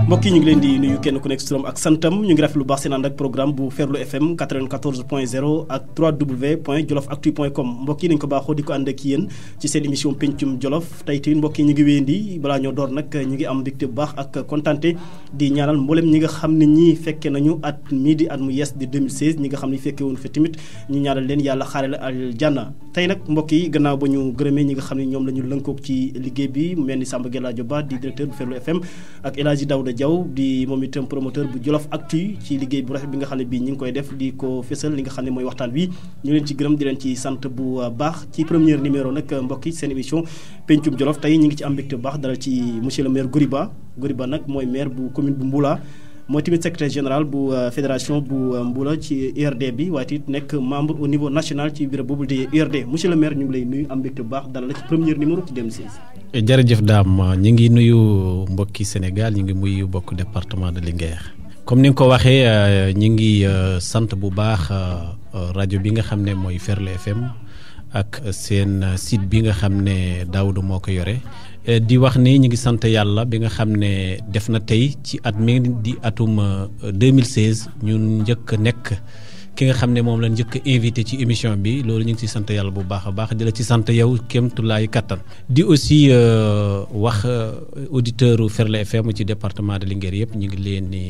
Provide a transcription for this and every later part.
mbokk yi ñu ngi leen di nuyu kenn ku nekk si turam ak santam ñu ngi rafetlu lu baax seen ànd ak programme bu Ferlo FM 94.0 ak 3w.jolofactu.com mbokk yi dañu ko baaxoo di ko ànd ak yéen ci seen émission pencum Jolof tey tamit mbokk yi ñu ngi wéyandi balaa ñoo door nag ñu ngi am mbégte bu baax ak kontante di ñaanal mboolem ñi nga xam ne ñii fekke nañu at mii di at mu yees di 2016 ñi nga xam ne fekke woon fi tamit ñu ñaanal leen yàlla xaare la aljanna tey nag mbokk yi gannaaw ba ñu gërëmee ñi nga xam ne ñoom la ñu lënkoog ci liggéey bi mu mel ni Samba Geladio Ba di directeur bu Ferlo FM ak El Hadji Daouda Diaw di moom itam promoteur bu Jolof Actu ci liggéey bu rafet bi nga xam ne bii ñu ngi koy def di ko fésal li nga xam ne mooy waxtaan wi ñu leen ci gërëm di leen ci sant bu baax ci premier numéro nag mbokk yi seen émission pencum Jolof tey ñu ngi ci am mbégte bu baax dalal ci monsieur le maire Goriba nag mooy maire bu commune bu Mbula mooy tamit secrétaire général bu fédération bu Mbula ci URD bi waaye it nekk membre au niveau national ci bureau boobu di URD monsieur le maire ñu ngi lay nuyu am mbégte bu baax dalal la ci premier numéro ci 2016. jërëjëf Dame ñu ngi nuyu mbokki Sénégal ñu ngi nuyu mbokk département de Linguère comme ni nga ko waxee ñu ngi sant bu baax rajo bi nga xam ne mooy Ferlo FM ak seen site bi nga xam ne Daouda moo ko yore di wax ni ñu ngi sant yàlla bi nga xam ne def na tey ci at mi di atum 2016 ñun njëkk nekk ki nga xam ne moom la njëkk invité ci émission bi loolu ñu ngi ci sant yàlla bu baax a baax di la ci sant yow kéemtulaay kattan di aussi wax auditeur Ferlo FM ci département de Linguère yëpp ñu ngi leen di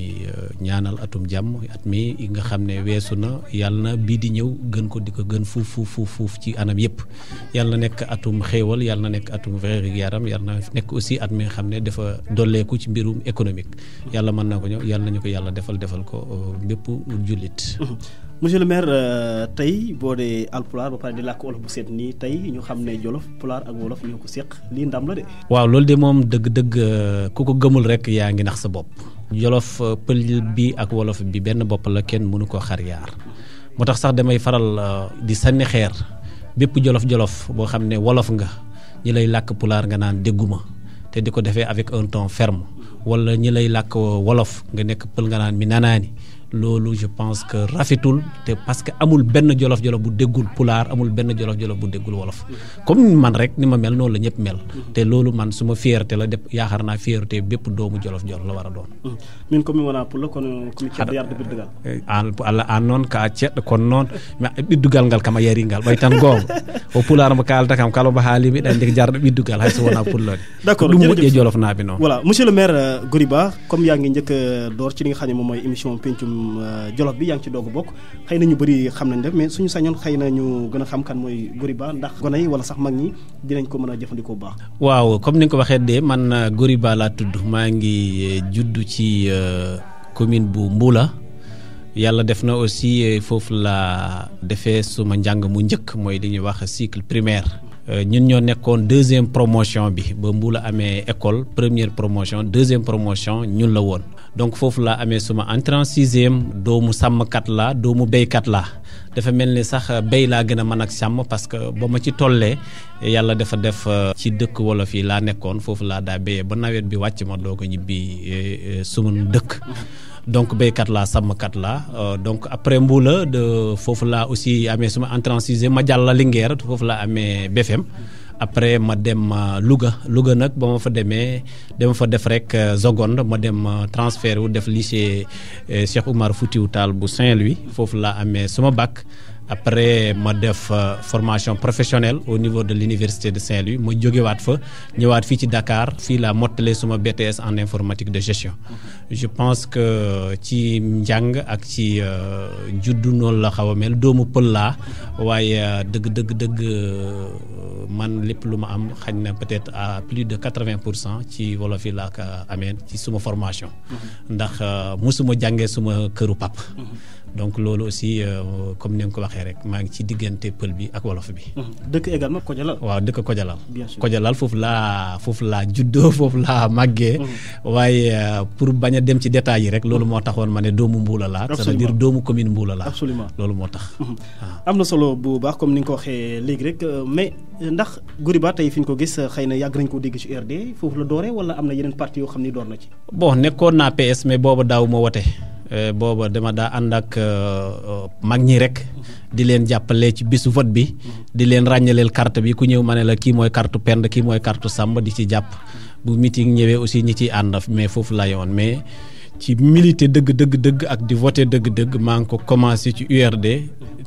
ñaanal atum jàmm at mi nga xam ne weesu na yàlla na bii di ñëw gën ko di ko gën fuuf ci anam yëpp yàlla na nekk atum xéewal yàlla na nekk atum wér-gu-yaram yàlla na nekk aussi at mi nga xam ne dafa dolleeku ci mbirum économique yàlla mën na ko ñëw yàlla nañu ko yàlla defal ko bépp jullit. monsieur le maire tey boo dee alpulaar ba pare di làkk wolof bu seet nii tey ñu xam ne Jolof pulaar ak wolof ñoo ko séq lii ndam la de. waaw loolu de moom dëgg-dëgg ku ko gëmul rek yaa ngi nax sa bopp. Jolof pël bi ak wolof bi benn bopp la kenn mënu ko xar yaar moo tax sax damay faral di sànni xeer bépp jolof boo xam ne wolof nga ñi lay làkk pulaar nga naan dégguma te di ko defee avec un ton ferme wala ñi lay làkk wolof nga nekk pël nga naan mi nanaani loolu je pense que rafetul te parce que amul benn jolof bu déggul pulaar amul benn jolof bu déggul wolof comme man rek ni ma mel noonu la ñëpp mel te loolu man suma fierté la def yaakaar naa fierté bépp doomu jolof la war a doon min komi wona pullo kono komi ceerno yarde ɓiddugal an noon ka ceɗɗo kono noon ɓiddugal ngal kam a yari ngal ɓay tan goonga o pulaar mo kalata kam kala mo haalimi ɗan ndeke jarɗo ɓiddugal hayso wona pullode d'accord ɗum moƴƴe jolof naaɓe noon voilà monsieur le maire Goriba comme yaa ngi njëkk door ci li nga xam ne moom mooy émission pencum Jolof bi yaa ngi ci doog a bokk xëy na ñu bëri xam nañ def mais suñu sañoon xëy na ñu gën a xam kan mooy Goriba ndax gone yi wala sax mag ñi dinañ ko mën a jëfandikoo bu baax. waaw comme ni nga ko waxee de man Goriba laa tudd maa ngi judd ci commune bu Mbula yàlla def na aussi foofu la defee suma njàng mu njëkk mooy li ñuy wax cycle primaire. ñun ñoo nekkoon deuxième promotion bi ba Mbula amee école première promotion deuxième promotion ñun la woon donc foofu laa amee suma entrée en sixième doomu sàmmkat laa doomu béykat laa dafa mel ni sax béy laa gën a mën ak sàmm parce que ba ma ci tollee yàlla dafa def ci dëkk wolof yi laa nekkoon foofu laa daa béyee ba nawet bi wàcc ma doo ko ñibbi suma dëkk donc béykat laa sàmmkat laa donc après Mbula de foofu laa aussi amee suma entrée en sixième ma jàll Linguère foofu laa amee BFM après ma dem Louga nag ba ma fa demee dama fa def rek seconde ma dem transfert wu def lycée Cheikh Oumar Foutiyou Tall bu Saint-Louis foofu laa amee suma bac après ma def formation professionnelle au niveau de l'université de Saint-Louis ma jógewaat fa ñëwaat fii ci Dakar fii laa mottalee suma BTS en informatique de gestion je pense que ci njàng ak ci juddu noonu la xaw a mel doomu pël laa waaye dëgg man lépp lu ma am xañ na peut-être à plus de 80% ci wolof yi laa ko amee ci suma formation ndax musuma jàngee suma këru pap donc loolu aussi comme ni nga ko waxee rek maa ngi ci diggante pël bi ak wolof bi. dëkk également Kojalal. waaw dëkk Kojalal. bien sûr Kojalal foofu laa juddoo foofu laa màggee. waaye pour bañ a dem ci détails yi rek loolu moo taxoon ma ne doomu Mbula laa. c'est-à-dire doomu commune Mbula laa. absolument loolu moo tax. am na solo bu baax comme ni nga ko waxee léegi rek mais ndax Goriba tey fi ñu ko gis xëy na yàgg nañ koo dégg ci URD foofu la dooree wala am na yeneen parti yoo xam ni door na ci. bon nekkoon naa PS mais booba daaw ma wote. booba dama daa ànd ak mag ñi rek di leen jàppale ci bisu vote bi di leen ràññaleel carte bi ku ñëw ma ne la kii mooy carte Penda kii mooy carte Samba di ci jàpp bu meeting ñëwee aussi ñi ciy ànd mais foofu laa yoon mais ci militer dëgg ak di voter dëgg maa ngi ko commencé ci URD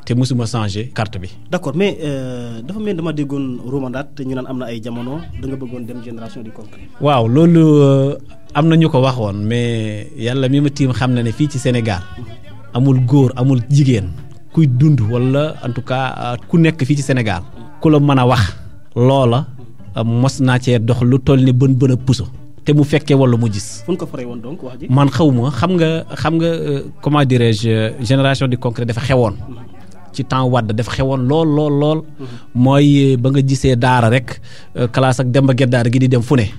te mosuma changé carte bi. d'accord mais dafa mel dama déggoon romandaat te ñu naan am na ay jamono da nga bëggoon dem génération du concret. waaw loolu am na ñu ko waxoon mais yàlla mi ma tiim xam na ne fii ci Sénégal amul góor amul jigéen kuy dund wala en tout cas ku nekk fii ci Sénégal ku la mën a wax loola mos naa cee dox lu toll ni bën a puso te mu fekkee wala mu gis. fu ñu ko faree woon donc wax ji. man xawma xam nga comment dirais-je génération du concret dafa xewoon. ci temps Wade dafa xewoon lool. mooy ba nga gisee daara rek classe ak Demba Geddaara gi di dem fu ne.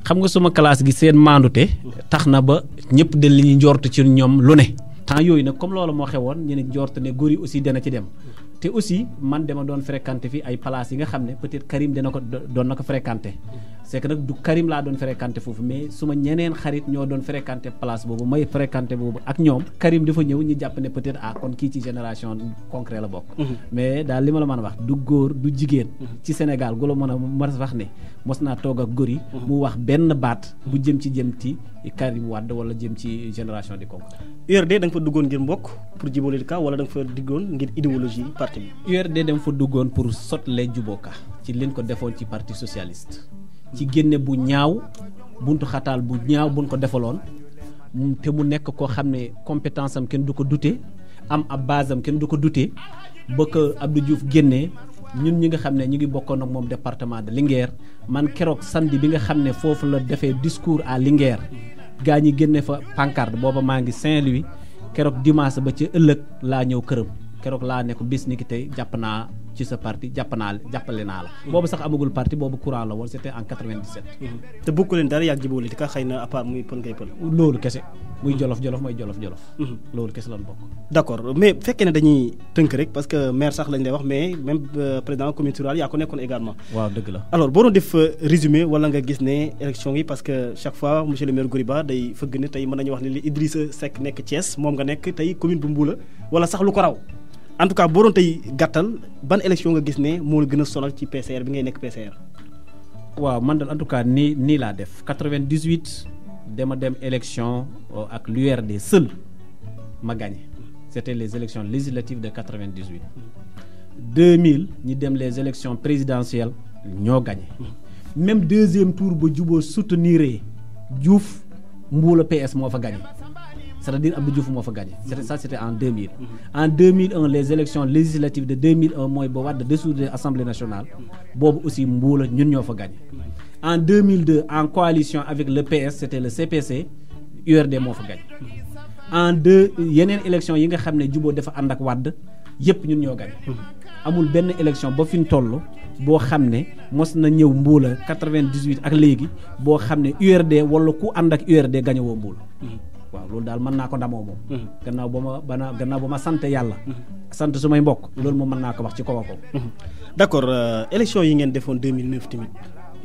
xam nga suma classe gi seen maandute tax na ba ñëpp de li ñu njort ci ñoom lu ne. temps yooyu nag comme loolu moo xewoon ñu ne njort ne góor yi aussi dana ci dem. te aussi man dama doon fréquenté fi ay places yi nga xam ne peut-être Karim doon na ko fréquenté c'est que nag du Karim laa doon fréquenté foofu mais suma ñeneen xarit ñoo doon fréquenté place boobu may fréquenté boobu ak ñoom Karim dafa ñëw ñu jàpp ne peut-être kon kii ci génération concret la bokk. mais daal li ma la mën a wax du góor du jigéen. ci Sénégal gu la mën a wax ne mos naa toog ak góor yi. mu wax benn baat bu jëm ci Karim Wade wala jëm ci génération du concret. URD da nga fa duggoon ngir mbokk pour jubóole ka wala da nga fa duggoon ngir idéologie parti bi. URD da nga fa duggoon pour sotle jubóoka ci leen ko defoon ci parti socialiste. ci génne bu ñaaw buntu xataal bu ñaaw buñ ko defaloon te mu nekk koo xam ne compétence am kenn du ko dute am ab base am kenn du ko dute ba ko Abdou Diouf génnee ñun ñi nga xam ne ñu ngi bokkoon ak moom département de Linguère man keroog samedi bi nga xam ne foofu la defee discours à Linguère gaa ñi génne fa pancarte booba maa ngi Saint-Louis keroog dimanche ba ci ëllëg laa ñëw këram keroog laa ne ko bis ni ki tey jàpp naa ci sa parti jàppale naa la. boobu sax amagul parti boobu courant la woon c'était en 97. te bokk leen dara yàgg jubóole ka xëy na à part muy pël ngay pël. loolu kese muy jolof mooy jolof. loolu kese lan bokk. d'accord mais bu fekkee ne dañuy tënk rek parce que maire sax lañ lay wax mais même président communauté rurale yaa ko nekkoon également. waaw dëgg la. alors boo doon def résumé wala nga gis ne élection yi parce que chaque fois monsieur le maire Goriba day fëgg ne tey mën nañu wax ne li Idrissa Seck nekk Thiès moom nga nekk tey commune bu Mboula wala sax lu ko raw. en tout cas boo doon tey gàttal ban élection nga gis ne moo la gën a sonal ci PCR bi ngay nekk PCR. waaw man daal en tout cas nii laa def 98 dama dem élection ak l'URD seul ma gagné c'était les élections législatives de 98. 2000 ñi dem les élections présidentielles ñoo gagné. même deuxième tour ba juboo soutenir Diouf Mboula PS moo fa gagné. c'est-à-dire Abdou Diouf moo fa gagné. C'était en 2000. En 2001 les élections législatives de 2001 mooy ba Wade dissoudre Assemblée nationale boobu aussi Mboula ñun ñoo fa gagné. En 2002 en coalition avec le PS c'était le CPC URD moo fa gagné. yeneen élections yi nga xam ne juboo dafa ànd ak Wade yépp ñun ñoo gagné. amul benn élection ba fi ñu toll boo xam ne mos na ñëw Mboula 98 ak léegi boo xam ne URD wala ku ànd ak URD gagné woo Mboula. waaw loolu daal mën naa ko ndamoo moom. gannaaw ba ma sant yàlla. sant sumay mbokk loolu moom mën naa ko wax ci kaw a kaw. d'accord élection yi ngeen defoon 2009 tamit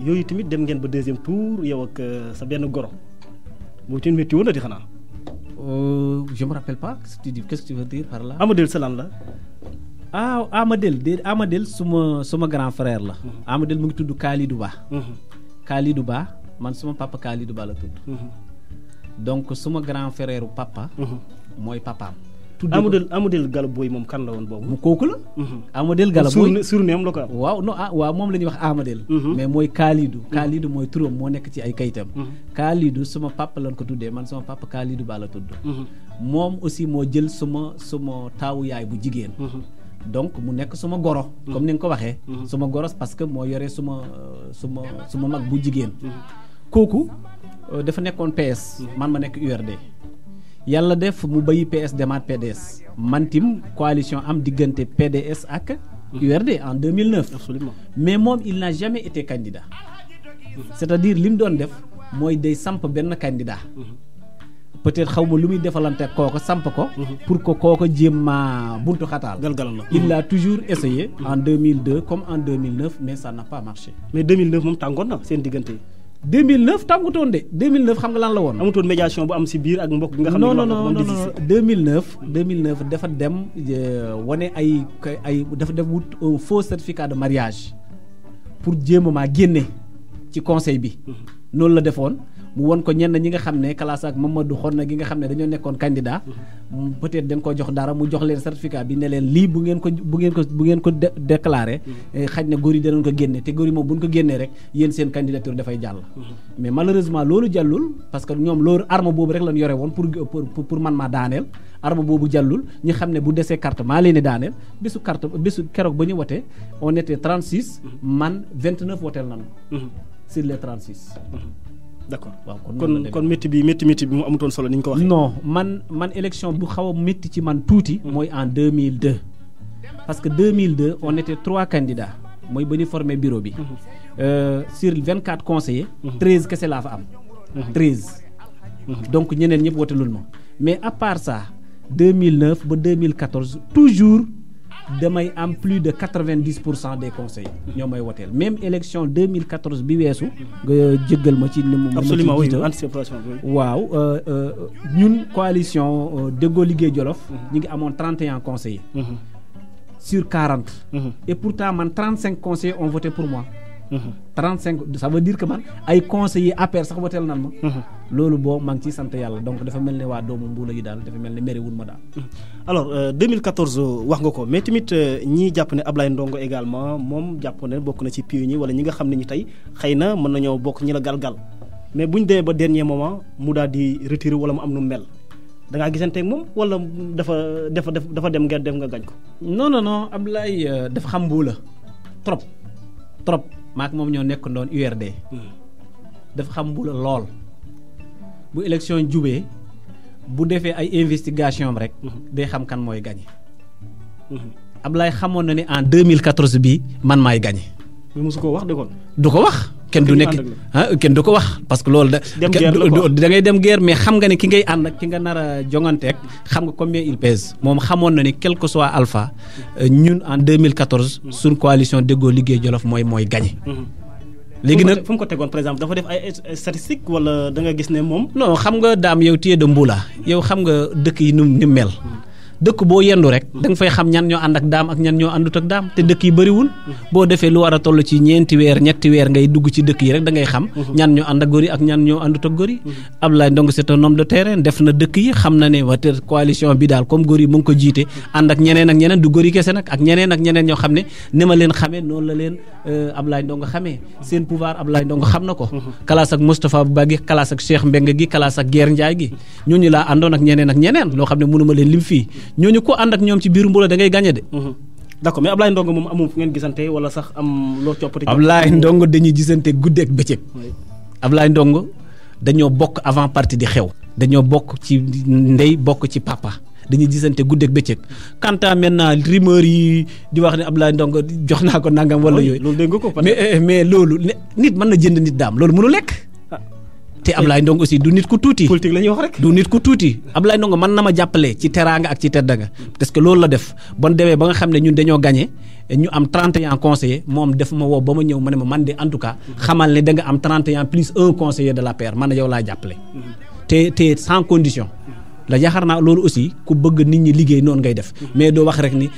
yooyu tamit dem ngeen ba deuxième tour yow ak sa benn goro boobu tamit métti woon na di xanaa. je me rappelle pas qu'est-ce que tu veux dire par là. Amadel sa lan la. Amadel suma grand frère la. Amadel mu ngi tudd Kalidou Ba. Kalidou Ba man suma papa Kalidou Ba la tudd. donc suma grand frère papa. mooy papaam. Amadel Gallo Boy moom kan la woon boobu. mu kooku la. Amadel Gallo Boy surneem la ko am. waaw moom la ñuy wax Amadel. mais mooy Kalidou. Kalidou mooy turam moo nekk ci ay kayitam. Kalidou suma papa lañ ko tuddee man suma papa Kalidou Ba la tudd. moom aussi moo jël suma taawu yaay bu jigéen. donc mu nekk suma goro. comme ni nga ko waxee. suma goro parce que moo yore suma mag bu jigéen. kooku dafa nekkoon PS. man ma nekk URD. yàlla def mu bayi PS demaat PDS. man tim coalition am diggante PDS ak URD en 2009. absolument mais moom il n'a jamais été candidat. c'est-à-dire li mu doon def mooy day samp benn candidat. peut-être xaw ma lu muy defalante kooko samp ko. pour que kooko jéem maa buntu xataal. galgal la il a toujours essayé. en 2002 comme en 2009 mais ça n'a pas marché. mais 2009 moom tàngoon na seen diggante. 2009 tàngutoon de 2009 xam nga lan la woon. amutoon médiation bu am ci biir ak mbokk bi nga xam ne non 2009 dafa dem wane dafa def wut faux certificat de mariage pour jéem maa génne ci conseil bi. noonu la defoon mu won ko ñenn ñi nga xam ne classe ak Mamadou Xonna gi nga xam ne dañoo nekkoon candidat peut-être dañ ko jox dara mu jox leen certificat bi ne leen lii bu ngeen ko déclaré xaj na góor yi danañ ko génne te góor yi moom bu ñu ko génnee rek yéen seen candidature dafay jàll mais malheureusement loolu jàllul parce que ñoom loolu arme boobu rek lañ yore woon pour man maa daaneel arme boobu jàllul ñi xam ne bu desee carte maa leen di daaneel bésu keroog ba ñu wote on était 36 man 29 woteel nañu sur les 36 d'accord waaw kon métti bi mu amutoon solo ni ñu ko waxee. non man élection bu xaw a métti ci man tuuti. mooy en 2002. parce que 2002 on était 3 candidats mooy ba ñu formé bureau bi. sur 24 conseillers. 13 kese laa fa am. 13. donc ñeneen ñëpp wotelul ma mais à part ça 2009 ba 2014 toujours. damay am plus de 90% des conseils ñoo may woteel même élection 2014 bi weesu nga jéggal ma ci ni mu absolument oui anticipation waaw ñun coalition Déggoo Liggéey Jolof ñu ngi amoon 31 conseillers sur 40 et pourtant man 35 conseillers ont voté pour moi 35 ça veut dire que man ay conseillers APR sax woteel nan ma loolu boo maa ngi ciy sant yàlla donc dafa mel ne waa doomu Mbuula yi daal dafa mel ne mériwul ma daal alors 2014 wax nga ko mais tamit ñii jàpp ne Ablaye Ndongo également moom jàpp ne bokk na ci pion ñi wala ñi nga xam ne ñi tey xëy na mën nañoo bokk ñi la galgal mais buñ demee ba dernier moment mu daal di retiré wala mu am nu mel da ngaa gisanteeg moom wala dafa dem ngeen def nga gañ ko non Ablaye dafa xam Mbuula trop maak moom ñoo nekk ndoon URD dafa xam Mbuula lool bu élection jubee bu defee ay investigation rek day xam kan mooy gagné Ablaye xamoon na ne en 2014 bi man maay gagné mais mosu ko wax de kon du ko wax kenn du nekk kenn du ko wax parce que loolu da ngay dem guerre mais xam nga ne ki ngay ànd ak ki nga nar a jonganteeg xam nga combien il pèse moom xamoon na ni quel que soit alpha ñun en 2014 suñ coalition Déggoo Liggéey Jolof mooy gagné léegi nag fu mu ko tegoon par exemple dafa def ay statistiques wala da nga gis ne moom non xam nga daam yow téye de Mbuula yow xam nga dëkk yi ni mel dëkk boo yendu rek da nga fay xam ñan ñoo ànd ak daam ak ñan ñoo àndut ak daam te dëkk yi bëriwul boo defee lu war a toll ci ñetti weer ngay dugg ci dëkk yi rek da ngay xam ñan ñoo ànd ak góor yi ak ñan ñoo àndut ak góor yi Abdoulaye Ndongo c'est un homme de terrain def na dëkk yi xam na ne wate coalition bi daal comme góor yi mu ngi ko jiite ànd ak ñeneen du góor yi kese nag ak ñeneen ñoo xam ne ni ma leen xamee noonu la leen Abdoulaye Ndongo xamee seen pouvoir Abdoulaye Ndongo xam na ko kalaas ak Moustapha Ba gi kalaas ak Cheikh Mbeng gi kalaas ak Guerre Ndiaye gi ñooñu laa àndoon ak ñeneen loo xam ne mënuma leen lim fii ñooñu ko ànd ak ñoom ci biir Mbuula da ngay gagné de. d'accord mais Ablaye Ndongo moom amul fu ngeen gisante wala sax am loo coppati. Ablaye Ndongo dañuy gisante guddeeg bëccëg. Ablaye Ndongo dañoo bokk avant parti di xew. dañoo bokk ci ndey bokk ci papa dañuy gisante guddeeg bëccëg. quant à maintenant rumeur yi di wax ne Ablaye Ndongo jox naa ko nangam wala yooyu. loolu dégg nga ko mais loolu nit mën na jënd nit daam loolu mënu lekk. te Ablaye Ndongo aussi du nit ku tuuti. politique la ñuy wax rek. du nit ku tuuti Ablaye Ndongo mën na ma jàppale ci teraanga ak ci teddaanga parce que loolu la def bon demee ba nga xam ne ñun dañoo gagné ñu am 31 conseillers moom def ma woo ba ma ñëw ma ne ma man de en tout cas xamal ne da nga am 31 plus 1 conseiller de l'APR man yow laa jàppale. te sans condition. la yaakaar naa loolu aussi ku bëgg nit ñi liggéey noonu ngay def mais doo wax rek ni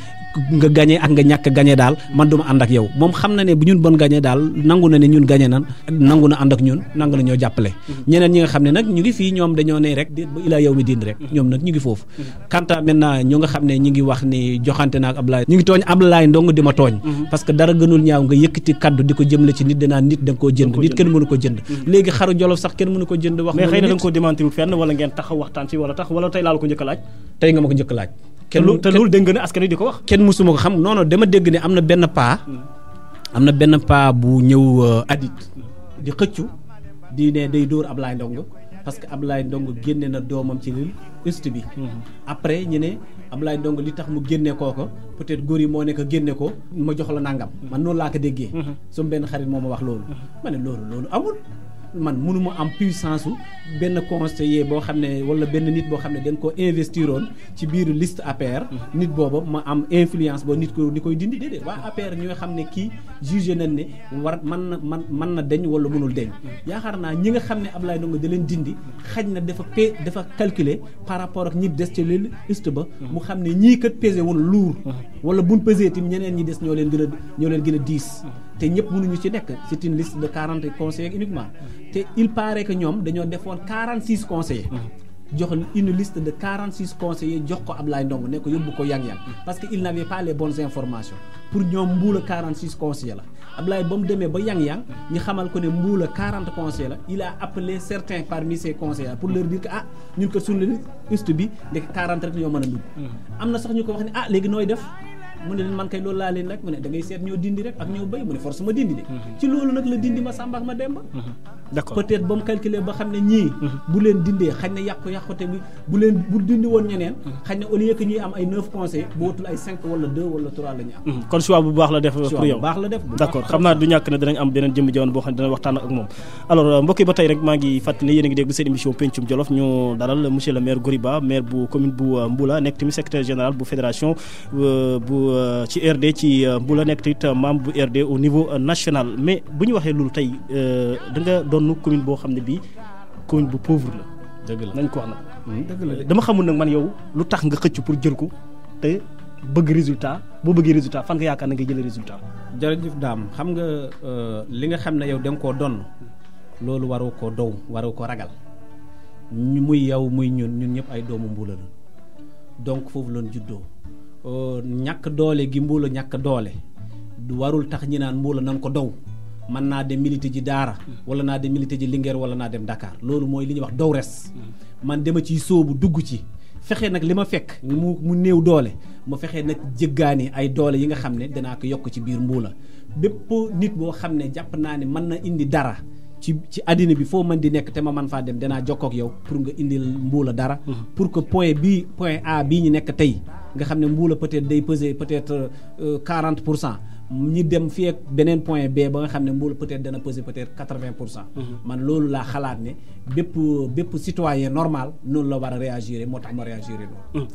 nga gagné ak nga ñàkk gagné daal man duma ànd ak yow moom xam na ne bu ñun bon gagné daal nangu na ne ñun gagné nan nangu na ànd ak ñun nangu na ñoo jàppale ñeneen ñi nga xam ne nag ñu ngi fii ñoom dañoo ne rek ba ilaa yow mi diin rek ñoom nag ñu ngi foofu quant à maintenant ñu nga xam ne ñu ngi wax ni joxante na ak Ablaye ñu ngi tooñ Ablaye Ndongo di ma tooñ parce que dara gënul ñaaw nga yëkkati kaddu di ko jëmle ci nit danaa nit da nga koo jënd nit kenn mënu ko jënd léegi xaru Jolof sax kenn mënu ko jënd wax mais xëy na da nga ko démentir fenn wala ngeen taxaw waxtaan ci wala tax wala tey laa la ko njëkk a laaj tey nga ma ko njëkk a laaj te loolu dégg nga ne askan wi di ko wax. kenn musuma ko xam non dama dégg ne am na benn paa bu ñëw adit di xëccu di ne day dóor Ablaye Ndongo parce que Ablaye Ndongo génne na doomam ci liste bi. après ñu ne Ablaye Ndongo li tax mu génne kooko peut-être góor yi moo nekk génne ko ma jox la nangam. man noonu laa ko déggee. sama benn xarit moo ma wax loolu. ma ne loolu amul. man mënuma am puissance su benn conseiller boo xam ne wala benn nit boo xam ne dañ ko investiroon ci biir liste APR. nit booba ma am influence boo nit ko di koy dindi déedéet waa APR ñoo xam ne kii jugé nañ ne war mën na deñ wala mënul deñ yaakaar naa ñi nga xam ne Ablaye Ndongo da leen dindi xaj na dafa calculer par rapport ak ñi des ci liste ba. mu xam ne ñii kat pesé woon lourd. wala buñ pesé tim ñeneen ñi des ñoo leen gën a diis. te ñëpp mënuñu ci nekk c'est une liste de 40 conseillers uniquement te il paraît que ñoom dañoo defoon 46 conseillers. jox une liste de 46 conseillers jox ko Ablaye Ndongo ne ko yóbbu ko yang-yang parce que il n'avait pas les bonnes informations pour ñoom Mbuula 46 conseillers la Ablaye ba mu demee ba yang-yang ñu xamal ko ne Mbuula 40 conseillers la il a appelé certains parmi ces conseillers pour leur dire que ñun ko suñu liste bi ndek 40 rek ñoo mën a dugg. am na sax ñu ko wax ne léegi nooy def mu ne leen man kay loolu laa leen rek mu ne da ngay seet ñoo dindi rek ak ñoo béy mu ne force ma dindi de. ci loolu nag la dindi ma Samba ak ma Demba. d'accord peut-être ba mu calculer ba xam ne ñii. bu leen dindee xañ na yàqu-yàqute bi bu dindi woon ñeneen. xañ na au lieu que ñuy am ay 9 conseils bu wutul ay 5 wala 2 wala 3 la ñu am. kon choix bu baax la def pour yow baax la def d'accord xam naa du ñàkk ne dinañ am beneen jëmm jawoon boo xam ne dina waxtaan ak moom. alors mbokk yi ba tey rek maa ngi fàttali yéen a ngi dégg seen émission Pencum Jolof ñu dalal monsieur le maire Goriba maire bu commune bu Mboula nekk tamit secrétaire général bu fédération bu ci RD ci Mboula nekk tamit membre bu RD au niveau national mais bu ñu waxee loolu tey da nga doon commune boo xam ne bii commune bu pauvre la. dëgg la nañ ko wax nag. dëgg la dama xamul nag man yow lu tax nga xëcc pour jël ko te bëgg résultat boo bëggee résultat fan nga yaakaar na nga jëlee résultat. jërëjëf Dame xam nga li nga xam ne yow da nga koo donn loolu waroo koo dow waroo ko ragal muy yow muy ñun ñëpp ay doomu Mbuula la donc foofu loon juddoo ñàkk doole gi Mbuula ñàkk doole du warul tax ñi naan Mbuula nan ko dow mën naa dem milité ji Daara wala naa dem milité ji Linguère wala naa dem Dakar loolu mooy li ñuy wax dow res man dama ciy sóobu dugg ci fexe nag li ma fekk mu néew doole ma fexe nag jëggaani ay doole yi nga xam ne danaa ko yokk ci biir Mbuula bépp nit boo xam ne jàpp naa ne mën na indi dara ci àddina bi foo mën di nekk te ma mën faa dem danaa jokkoo ak yow pour nga indil Mbuula dara pour que point A bii ñu nekk tey nga xam ne Mbuula peut-être day peser peut-être 40% ñi dem fii ak beneen point B ba nga xam ne Mbuula peut-être dana peser peut-être 80%. man loolu laa xalaat ne bépp citoyen normal noonu la war a réagir moo tax ma réagir loolu.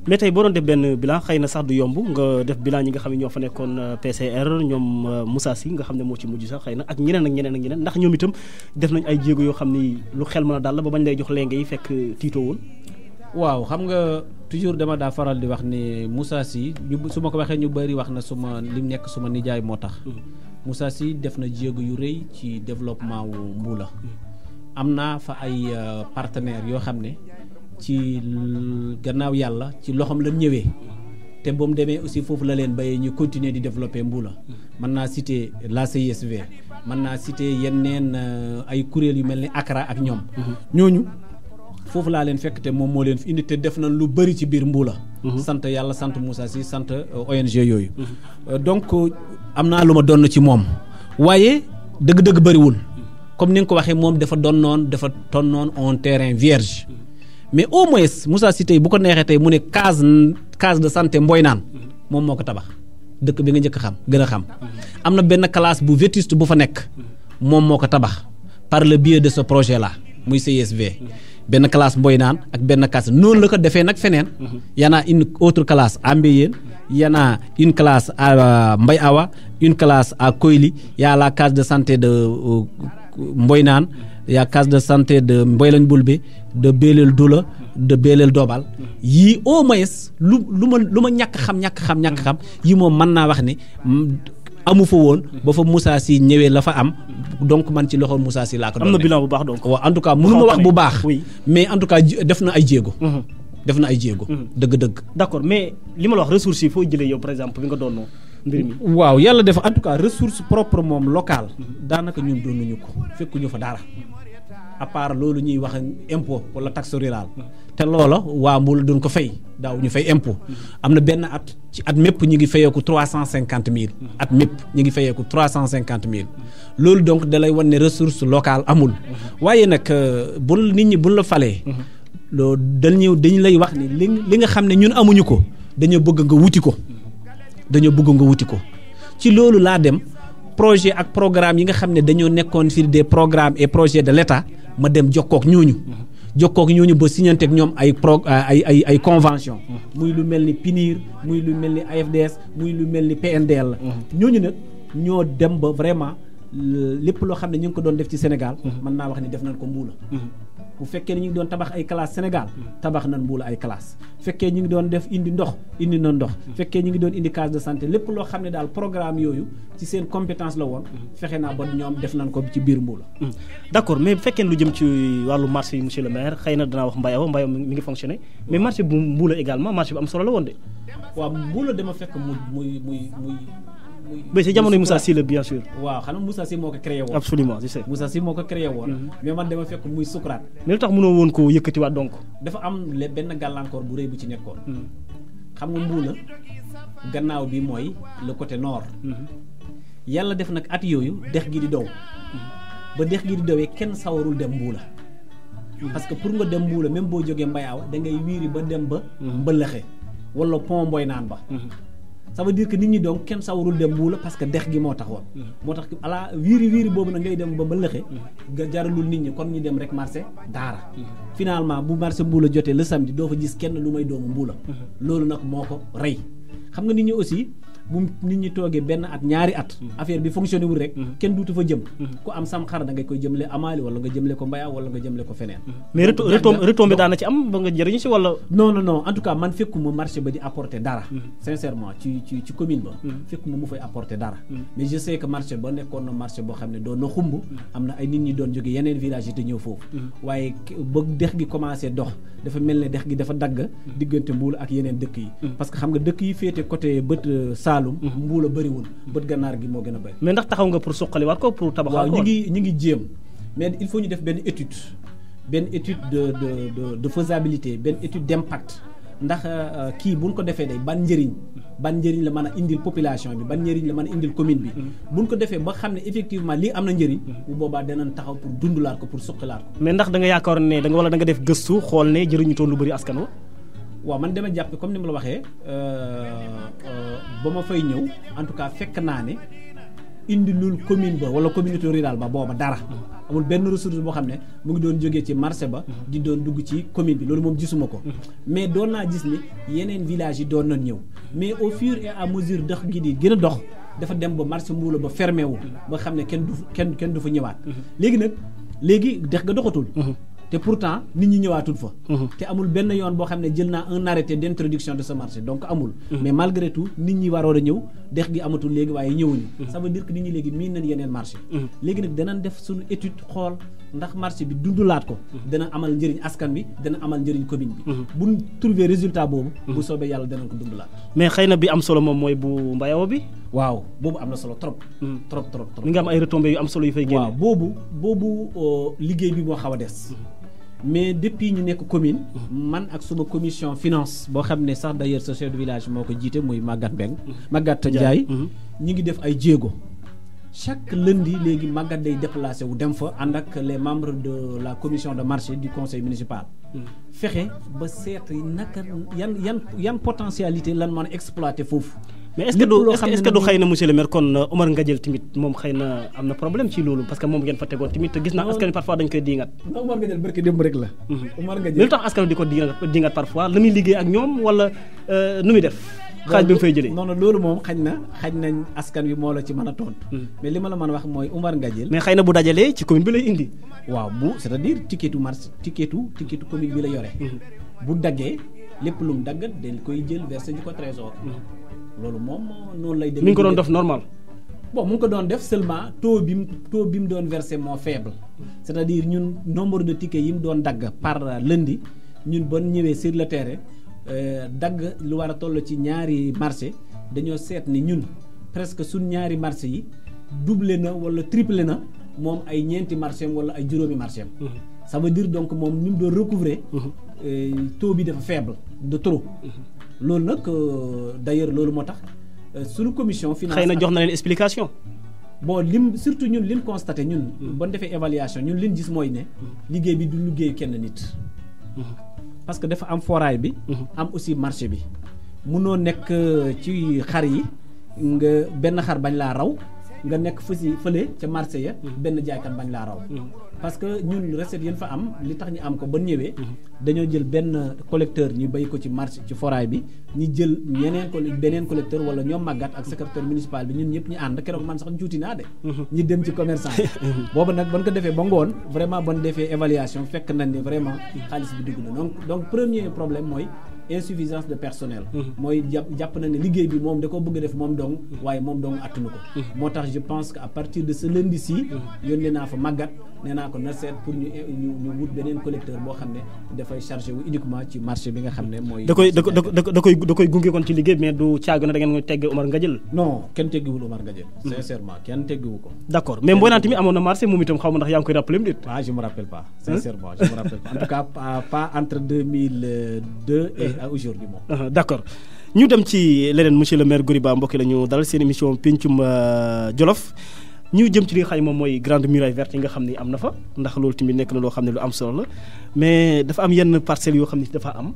mais tey boo doon def benn bilan xëy na sax du yomb nga def bilan ñi nga xam ne ñoo fa nekkoon PCR ñoom Moussa Sy nga xam ne moo ci mujj sax xëy na ak ñeneen ak ñeneen ak ñeneen ndax ñoom itam def nañ ay jéego yoo xam ni lu xel mën a dal la ba bañ lay jox lenge yi fekk tiitoo woon. waaw xam nga toujours dama daa faral di wax ni Moussa Sy su ma ko waxee ñu bëri wax na suma li mu nekk suma nijaay moo tax. Moussa Sy def na jéego yu rëy ci développement wu Mbuula am naa fa ay partenaires yoo xam ne ci gannaaw yàlla ci loxoom la ñëwee te ba mu demee aussi foofu la leen bayee ñu continuer di développer Mbuula mën naa citer la CISV mën naa citer yeneen ay kuréel yu mel ni ACRA ak ñoom ñooñu foofu laa leen fekk te moom moo leen fi indi te def na lu bëri ci biir Mbuula sant yàlla sant Moussa Sy sant ONG yooyu donc am naa lu ma doon ci moom waaye dëgg-dëgg bëriwul comme ni nga ko waxee moom dafa tonnoon un terrain vierge mais au moins Moussa Sy tey bu ko neexee tey mu ne case de santé Mboynaan moom moo ko tabax dëkk bi nga njëkk gën a xam am na benn classe bu vétuste bu fa nekk moom moo ko tabax par le biais de ce projet là muy CSV benn classe Mboynaan ak benn classe noonu la ko defee nag feneen y en a une autre classe à Mbéyeen y en a une classe à Mbay Awa une classe à Koyli y a la case de santé de Mboynaan y a case de santé de Mboylañ Bulbe de Belel Dula de Belel Dobal yii au moins lu ma ñàkk xam yii moom mën naa wax ne amu fa woon ba fa Moussa Sy ñëwee la fa am donc man ci loxo Moussa Sy laa ko doon. am na bilan bu baax donc. waaw en tout cas mënu ma wax bu baax. mais en tout cas def na ay jéego. dëgg-dëgg. d'accord mais li ma la wax ressources yi foo jëlee yow par exemple bi nga doon mbir mi. waaw yàlla def en tout cas ressource propre moom locale. daanaka ñun doonuñu ko fekkuñu fa dara. à part loolu ñuy wax impôt wala taxe rurale te loola waa Mbuula doon ko fay daaw ñu fay impôt am na benn at mépp ñu ngi fayeeku 350 000 at mépp ñu ngi fayeeku 350 000 loolu donc da lay wan ne ressource locale amul waaye nag nit ñi buñ la falee loolu dañu lay wax ni li nga xam ne ñun amuñu ko dañoo bëgg nga wuti ko ci loolu laa dem projet ak programme yi nga xam ne dañoo nekkoon sur des programmes et projets de l'État ma dem jokkook ñooñu ba signanteeg ñoom ay convention muy lu mel ni PNIR muy lu mel ni AFDS muy lu mel ni PNDL ñooñu nag ñoo dem ba vraiment lépp loo xam ne ñu ngi ko doon def ci Sénégal mën naa wax ni def nañ ko Mbuula bu fekkee ni ñu ngi doon tabax ay classe Sénégal tabax nañ Mbuula ay classe fekkee ñu ngi doon def indi ndox indi na ndox fekkee ñu ngi doon indi case de santé lépp loo xam ne daal programme yooyu ci seen compétence la woon fexe naa ba ñoom def nañ ko ci biir Mbuula. d'accord mais bu fekkee lu jëm ci wàllu marché yi monsieur le maire xëy na danaa wax Mbayaw mi ngi fonctionné mais marché bu Mbuula également marché bu am solo la woon de. waaw Mbuula dama fekk muy mais c'est jamonoy Moussa Sy la bien sûr. waaw xam nga Moussa Sy moo ko créé woon. absolument je sais. Moussa Sy moo ko créé woon. mais man dama fekk muy sukuraat. mais lu tax mënoo woon koo yëkkatiwaat donc. dafa am benn gàllankoor bu rëy bu ci nekkoon. xam nga Mbuula gannaaw bi mooy le côté nord. yàlla def nag at yooyu dex gi di dow. ba dex gi di dowee kenn sawarul dem Mbuula. parce que pour nga dem Mbuula même boo jógee Mbayaaw da ngay wiiri ba dem ba. Mbëlëxe wala pont Mboy naan ba. ça veut dire que nit ñi donc kenn sawarul dem Mbuula parce que dex gi moo tax woon. moo tax ala wiiri boobu nag ngay dem ba Mbëlëxe nga jaralul nit ñi kon ñu dem rek marché Daara. finalement bu marché Mbuula jotee le samedi doo fa gis kenn lu may doomu Mbuula. loolu nag moo ko rey xam nga nit ñi aussi. bu nit ñi toogee benn at ñaari at affaire bi fonctionné wul rek kenn duutu fa jëm ku am sam xar da ngay koy jëmle Amaali wala nga jëmle ko Mbayaa wala nga jëmle ko feneen mais retombé daana ci am ba nga jëriñu si wala non en tout cas man fekkuma marché ba di apporter dara sincèrement ci commune ba fekkuma mu fay apporter dara mais je sais que marché ba nekkoon na marché boo xam ne doon na xumb am na ay nit ñi doon jóge yeneen village yi te ñëw foofu waaye ba dex gi commencé dox dafa mel ne dex gi dafa dagg diggante Mbuula ak yeneen dëkk yi parce que xam nga dëkk yi féete côté bët Saalum Mbuula bëriwul bët gànnaar gi moo gën a bëri mais ndax taxaw nga pour suqaliwaat ko pour tabaxaat ko waaw ñu ngi jéem mais il faut ñu def benn étude de faisabilité benn étude d'impact ndax kii buñ ko defee day ban njëriñ la mën a indil population bi ban njëriñ la mën a indil commune bi buñ ko defee ba xam ne effectivement lii am na njëriñ bu boobaa danañ taxaw pour dundalaat ko pour suqalaat ko mais ndax da nga yaakaar ne da nga def gëstu xool ne jëriñu toon lu bëri askan wa waaw man dama jàpp comme ni ma la waxee ba ma fay ñëw en tout cas fekk naa ne indi lul commune ba wala communauté rurale ba booba dara amul benn ressource boo xam ne mu ngi doon jógee ci marché ba di doon dugg ci commune bi loolu moom gisuma ko mais doon naa gis ni yeneen village yi doon nañ ñëw mais au fur et à mesure dox gi di gën a dox dafa dem ba marché Mbuula ba fermé wu ba xam ne kenn du fa ñëwaat léegi dex ga doxatul te pourtant nit ñi ñëwaatul fa te amul benn yoon boo xam ne jël naa un arrêté d'introduction de ce marché donc amul mais malgré tout nit ñi waroon a ñëw dex gi amatul léegi waaye ñëwuñu ça veut dire que nit ñi léegi miin nañ yeneen marché léegi nag danañ def suñu étude xool ndax marché bi dundulaat ko dana amal njëriñ askan bi dana amal njëriñ commune bi buñ trouver résultat boobu bu soobee yàlla danañ ko dundulaat mais xëy na bi am solo moom mooy bu Mbayaw bi waaw boobu am na solo trop mi nga am ay retombées yu am solo yu fay génne waaw boobu liggéey bi moo xaw a des mais depuis ñu nekk commune man ak suma commission finance boo xam ne sax d'ailleurs ce chef de village moo ko jiite muy Maguette Ndiaye ñi ngi def ay jéego chaque lundi léegi Maguette day déplacé wu dem fa ànd ak les membres de la commission de marché du conseil municipal fexe ba seet naka yan potentialité lan mën a exploiter foofu mais est-ce que du xëy na monsieur le maire kon Omar Ngadiel tamit moom xëy na am na problème ci loolu parce que moom ngeen fa tegoon tamit te gis naa askan wi parfois dañ koy diingat Omar Ngadiel barki démb rek la Omar Ngadiel mais lu tax askan wi di ko diingat parfois la muy liggéey ak ñoom wala nu muy def xaaj bi mu fay jëlee non loolu moom xaj na askan wi moo la ci mën a tontu mais li ma la mën a wax mooy Omar Ngadiel mais xëy na bu dajalee ci commune bi lay indi waaw c'est-à-dire ticketu marché ticketu commune bi la yore bu daggee lépp lu mu daggat dañ koy jël versé ji ko trésor loolu moom noonu lay demee. mi ngi ko doon def normal. bon mu ngi ko doon def seulement taux bi mu doon versé moo faible c'est-à-dire ñun nombre de tickets yi mu doon dagg par lundi ñun ba ñëwee sur le terrain dagg lu war a toll ci ñaari marché dañoo seet ni ñun presque suñ ñaari marché yi doublé na wala triplé na moom ay ñeenti marché am wala ay juróomi marché am. ça veut dire donc moom ni mu doon recouvrer taux bi dafa faible de trop. loolu nag d'ailleurs loolu moo tax suñu commission finance xëy na jox na leen explication bon surtout ñun liñ constaté ñun bon defee évaluation ñun liñ gis mooy ne liggéey bi du liggéey kenn nit parce que dafa am foraay bi am aussi marché bi munoo nekk ci xar yi nga benn xar bañ laa raw nga nekk fële ca marché ya benn jaaykat bañ laa raw parce que ñun recette yéen fa am li tax ñu am ko ba ñëwee dañoo jël benn collecteur ñu bay ko ci marché ci foraay bi ñu jël beneen collecteur wala ñoom màggat ak secrétaire municipal bi ñun ñëpp ñu ànd keroog man sax juuti naa de ñu dem ci commerçant boobu nag ban ko defee ba ngoon vraiment ban defee évaluation fekk nañ ni vraiment xaalis bi dugg na donc premier problème mooy insuffisance de personnel mooy jàpp na ne liggéey bi moom da ko bëgg a def moom dong waaye moom dong attunu ko moo tax je pense que à partir de ce lundi ci yónnee naa fa màggat nee naa ko na seet pour ñu wut beneen collecteur boo xam ne dafay chargé wu uniquement ci marché bi nga xam ne mooy da koy gunge kon ci liggéey mais du caagu na da ngeen nga tegg Omar Ngadiel non kenn teggiwul Omar Ngadiel sincèrement kenn teggiwu ko d'accord mais Mboynaan tamit amoon na marché moom itam xaw ma ndax yaa ngi koy rappelé déet je me rappelle pas sincèrement je me rappelle pas en tout cas pas entre 2002 et aujourd'hui moom d'accord ñu dem ci leneen monsieur le maire Goriba mbokki la ñu dalal seen émission pencum Jolof ñu jëm ci li nga xam ne moom mooy grande muraille verte yi nga xam ne am na fa ndax loolu tamit nekk na loo xam ne lu am solo la mais dafa am yenn parcelles yoo xam ne dafa am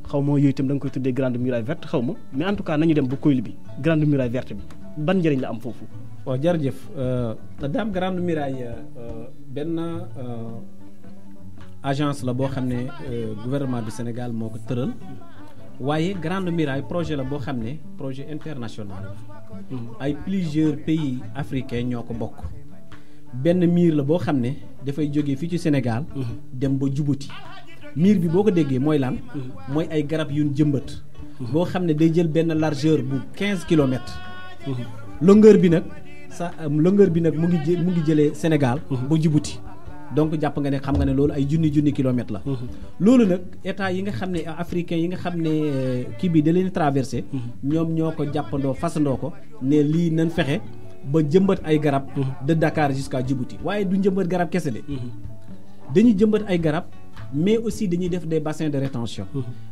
xaw ma yooyu itam da nga koy tuddee grande muraille verte xaw ma mais en tout cas nañu dem ba Koyli bi grande muraille verte bi ban njëriñ la am foofu. waaw jërëjëf daam grande muraille benn agence la boo xam ne gouvernement du Sénégal moo ko tëral waaye grande muraille projet la boo xam ne projet international la ay plusieurs pays africains ñoo ko bokk benn miir la boo xam ne dafay jógee fii ci Sénégal dem ba Djibouti miir bi boo ko déggee mooy lan mooy ay garab yuñ jëmbat boo xam ne day jël benn largeur bu 15 kilomètres longueur bi nag mu ngi jëlee Sénégal ba Djibouti donc jàpp nga ne xam nga ne loolu ay junni kilomètres la loolu nag état yi nga xam ne africain yi nga xam ne kii bi da leen traversé ñoom ñoo ko jàppandoo fasandoo ko ne lii nañ fexe ba jëmbat ay garab de Dakar jusqu'à Djibouti waaye du jëmbat garab kese de dañuy jëmbat ay garab mais aussi dañuy def des bassins de rétention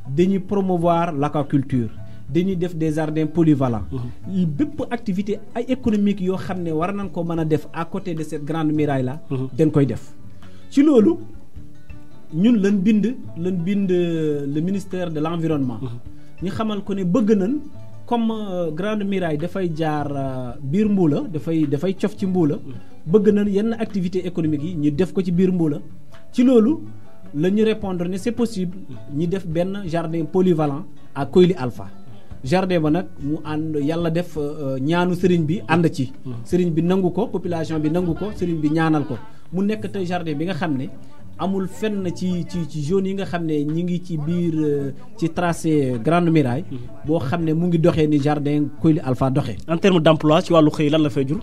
dañuy promouvoir l'aquaculture dañuy def des jardins polyvalents bépp activité ay économique yoo xam ne war nañ ko mën a def à côté de cette grande muraille là dañ koy def ci loolu ñun lañ bind le ministère de l'environnement ñu xamal ko ne bëgg nañ comme grande muraille dafay jaar biir Mbuula dafay cof ci Mbuula bëgg nañ yenn activité économique yi ñu def ko ci biir Mbuula ci loolu la ñu répondre ne c'est possible ñu def benn jardin polyvalent à Koyli Alpha jardin ba nag mu ànd yàlla def ñaanu sëriñ bi ànd ci sëriñ bi nangu ko population bi nangu ko sëriñ bi ñaanal ko mu nekk te jardin bi nga xam ne amul fenn ci zone yi nga xam ne ñi ngi ci biir ci tracé grande muraille boo xam ne mu ngi doxee ni jardin Koyli Alpha doxee. en terme d'emploi ci wàllu xëy lan la fay jur.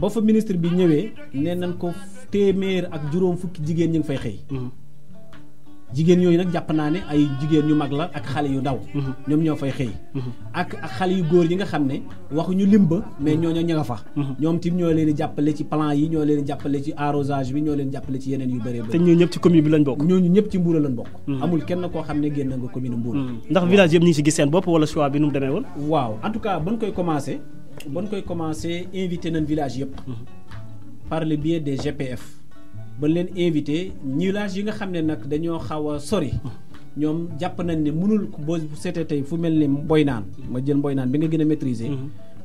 ba fa ministre bi ñëwee nee nañ ko téeméer ak juróom fukki jigéen ñu ngi fay xëy. jigéen yooyu nag jàpp naa ne ay jigéen ñu mag la ak xale yu ndaw ñoom ñoo fay xëy ak xale yu góor yi nga xam ne waxuñu limba mais ñooñu ña nga fa ñoom tim ñoo leen di jàppale ci plan yi ñoo leen di jàppale ci arrosage bi ñoo leen jàppale ci yeneen yu bëree bëri. te ñooñu ñëpp ci commune bi lañ bokk. ñooñu ñëpp ci Mbuur lañ bokk. amul kenn koo xam ne génn nga commune Mbuur. ndax village yëpp ñu ngi si gis seen bopp wala choix bi nu mu demee woon. waaw en tout cas ban koy commencé invité nañ village yëpp par le biais des GPF ba leen invité village yi nga xam ne nag dañoo xaw a sori ñoom jàpp nañ ne mënul boo seetee tey fu mel ni Mboynaan ma jël Mboynaan bi nga gën a maîtriser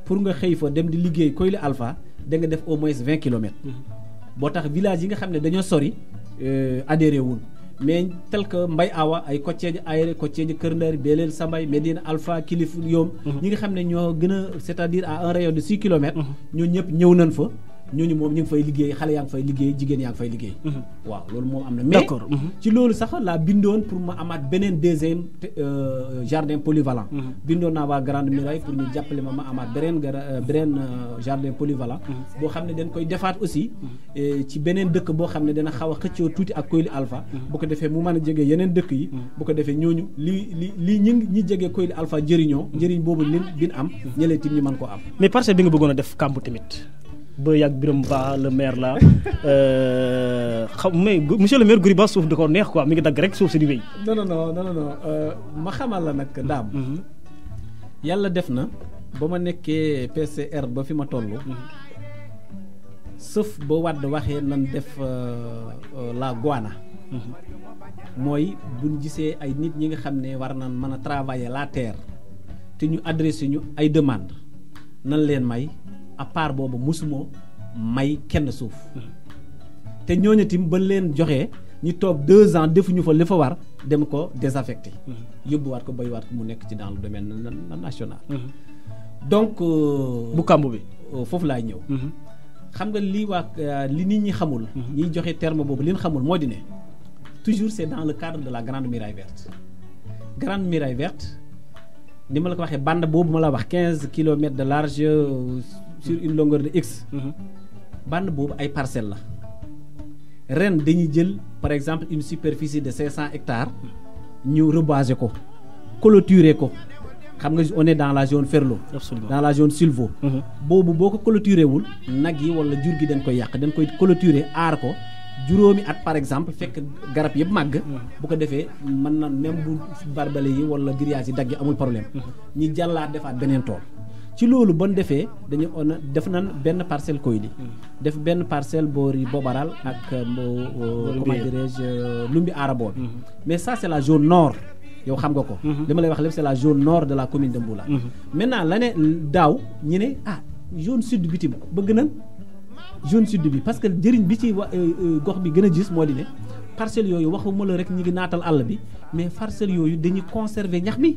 pour nga xëy fa dem di liggéey Koyli Alpha da nga def au moins 20 kilomètres boo tax village yi nga xam ne dañoo sori adhéré wul mais tel que Mbay Awa ay Kocceeji Ayre Kocceeji Kër Ndar Beleel Sambay Medina Alpha Kilif Yoom ñi nga xam ne ñoo gën a c'est-à-dire à un rayon de 6 kilomètres ñoo ñëpp ñëw nañ fa ñooñu moom ñu ngi fay liggéey xale yaa ngi fay liggéey jigéen yaa ngi fay liggéey waaw loolu moom am na mais ci loolu sax laa bindoon pour ma amaat beneen deuxième jardin polyvalent bindoon naa waa Grande Muraille pour ñu jàppale ma amaat beneen jardin polyvalent boo xam ne dañ koy defaat aussi ci beneen dëkk boo xam ne dana xaw a xëccoo tuuti ak Koyli Alpha bu ko defee mu mën a jege yeneen dëkk yi bu ko defee ñooñu lii ñi jege Koyli Alpha njëriñ boobu bin am ñëlee tim ñu mën koo am mais parcelle bi nga bëggoon a def kamb tamit ba yàgg Birame Ba le maire la mais monsieur le maire Goriba suuf di ko neex quoi mi ngi dagg rek suuf si di wéy. non ma xamal la nag daam yàlla def na ba ma nekkee PCR ba fi ma toll sëf ba Wade waxee nan def la Guana mooy buñ gisee ay nit ñi nga xam ne war nañ mën a travailler la terre te ñu adressé ñu ay demande nan leen may à part boobu mosuma may kenn suuf te ñooñu tim ba leen joxee ñu toog 2 ans defuñu fa li fa war dem ko désaffecté yóbbuwaat ko baywaat ko mu nekk ci dans le domaine national donc bu kàmb bi foofu laay ñëw xam nga li nit ñi xamul ñiy joxe terme boobu li ñu xamul moo di ne toujours c'est dans le cadre de la grande muraille verte ni ma la ko waxee bande boobu ma la wax 15 kilomètres de large sur une longueur de X bande boobu ay parcelles la ren dañuy jël par exemple une superficie de 500 hectares ñu reboiser ko clôturer ko xam nga on est dans la zone Ferlo dans la zone Silvo boobu boo ko clôturer wul nag yi wala jur gi dañ koy yàq dañ koy clôturer aar ko juróomi at par exemple fekk garab yëpp màgg bu ko defee mën na même bu barbelé yi wala grillage yi dagg amul problème ñi jàllaat defaat beneen tool ci loolu bon defee dañu def nan benn parcelle Koyli def benn parcelle boori Bobaral ak comment dirais-je Lumbi Arabo bi mais ça c'est la zone nord yow xam nga ko dama lay wax lépp c'est la zone nord de la commune de Mboula maintenant la ne daaw ñu ne zone sud bi tim bëgg nañ zone sud bi parce que jëriñ bi ci gox bi gën a gis moo di ne parcelles yooyu waxuma la rek ñi ngi naatal àll bi mais parcelles yooyu dañuy conserver ñax mi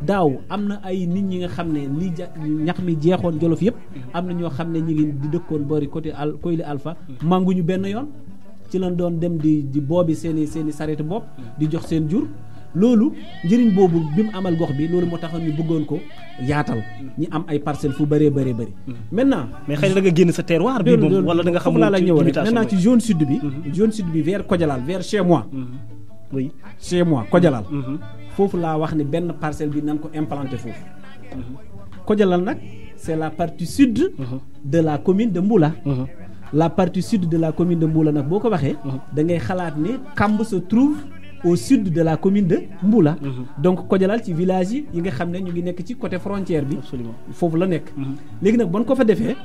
daaw am na ay nit ñi nga xam ne lii ñax mi jeexoon Jolof yëpp am na ñoo xam ne ñi ngi di dëkkoon boori côté Koyli Alpha mànguñu benn yoon ci lañ doon dem di boobi seeni sareeti bopp di jox seen jur loolu njëriñ boobu bi mu amal gox bi loolu moo taxoon ñu bëggoon ko yaatal ñi am ay parcelles fu bëree maintenant mais xëy na da nga génn sa terroir bi moom wala da nga xam laa la ñëw rek maintenant ci zone sud bi vers Kodialal vers chez moi oui chez moi Kodialal foofu laa wax ne benn parcelle bi nan ko implanté foofu Kodialal nag c'est la partie sud de la commune de Mboula la partie sud de la commune de Mboula nag boo ko waxee da ngay xalaat ne Kamb se trouve au sud de la commune de Mboula donc Kodialal ci village yi nga xam ne ñu ngi nekk ci côté frontière bi foofu la nekk léegi nag bon ko fa defee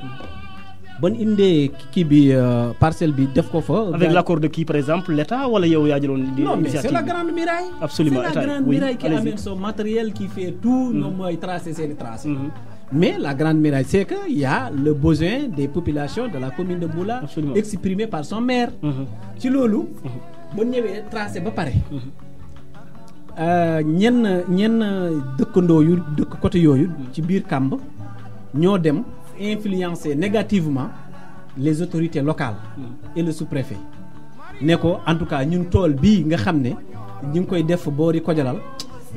bon indee kii bi parcelle bi def ko fa avec l'accord de qui par exemple l'État wala yow yaa jëloon non mais c'est la grande muraille absolument c'est la grande muraille qui amène son matériel qui fait tout ñoom mooy tracer seeni tracé mais la grande muraille c'est que il y a le besoin des populations de la commune de Mboula exprimé par son maire ci loolu ba ñëwee tracé ba pare ñenn dëkkandoo yu dëkk côté yooyu ci biir Kamb ñoo dem influencer négativement les autorités locales et le sous-préfet ne ko en tout cas ñun tool bii nga xam ne ñu ngi koy def boori Kodialal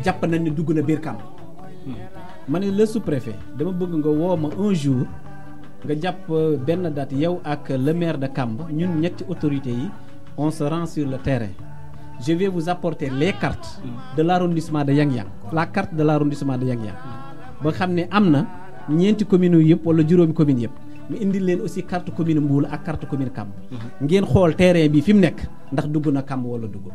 jàpp nañ ne dugg na biir Kamb ma ne le sous-préfet dama bëgg nga woo ma un jour nga jàpp benn date yow ak le maire de Kamb ñun ñetti autorités yi on se rend sur le terrain je vais vous apporter les cartes de l'arrondissement de Yang-Yang la carte de l'arrondissement de Yang-Yang ba xam ne am na ñeenti communes yëpp wala juróomi communes yëpp mu indi leen aussi carte commune Mboula ak carte commune Kamb ngeen xool terrain bi fi mu nekk ndax dugg na Kamb wala dugg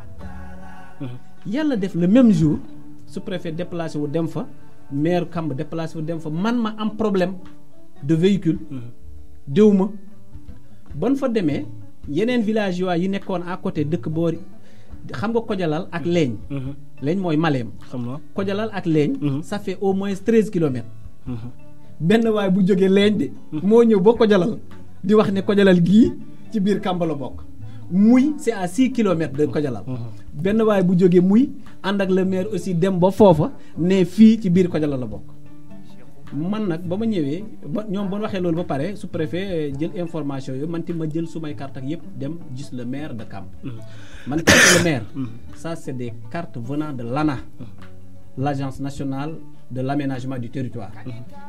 yàlla def le même jour sous-préfet déplacé wu dem fa maire Kamb déplacé wu dem fa man ma am problème de véhicule déw ma ban fa demee yeneen villageois yi nekkoon à côté dëkk boori xam nga Kodialal ak Leeñ Leeñ mooy Malem xam nga Kodialal ak Leeñ ça fait au moins 13 kilomètres benn waay bu jógee Leeñ de moo ñëw ba Kodialal di wax ne Kodialal gii ci biir Kamb la bokk muy c'est à 6 kilomètres de Kodialal benn waay bu jógee muy ànd ak le maire aussi dem ba foofa ne fii ci biir Kodialal la bokk man nag ba ma ñëwee ba ñoom ba waxee loolu ba pare sous-préfet jël information yooyu man ti ma jël sumay carte ak yëpp dem gis le maire de Kamb man carte le maire ça c'est des cartes venant de l'ANA l'agence nationale de l'aménagement du territoire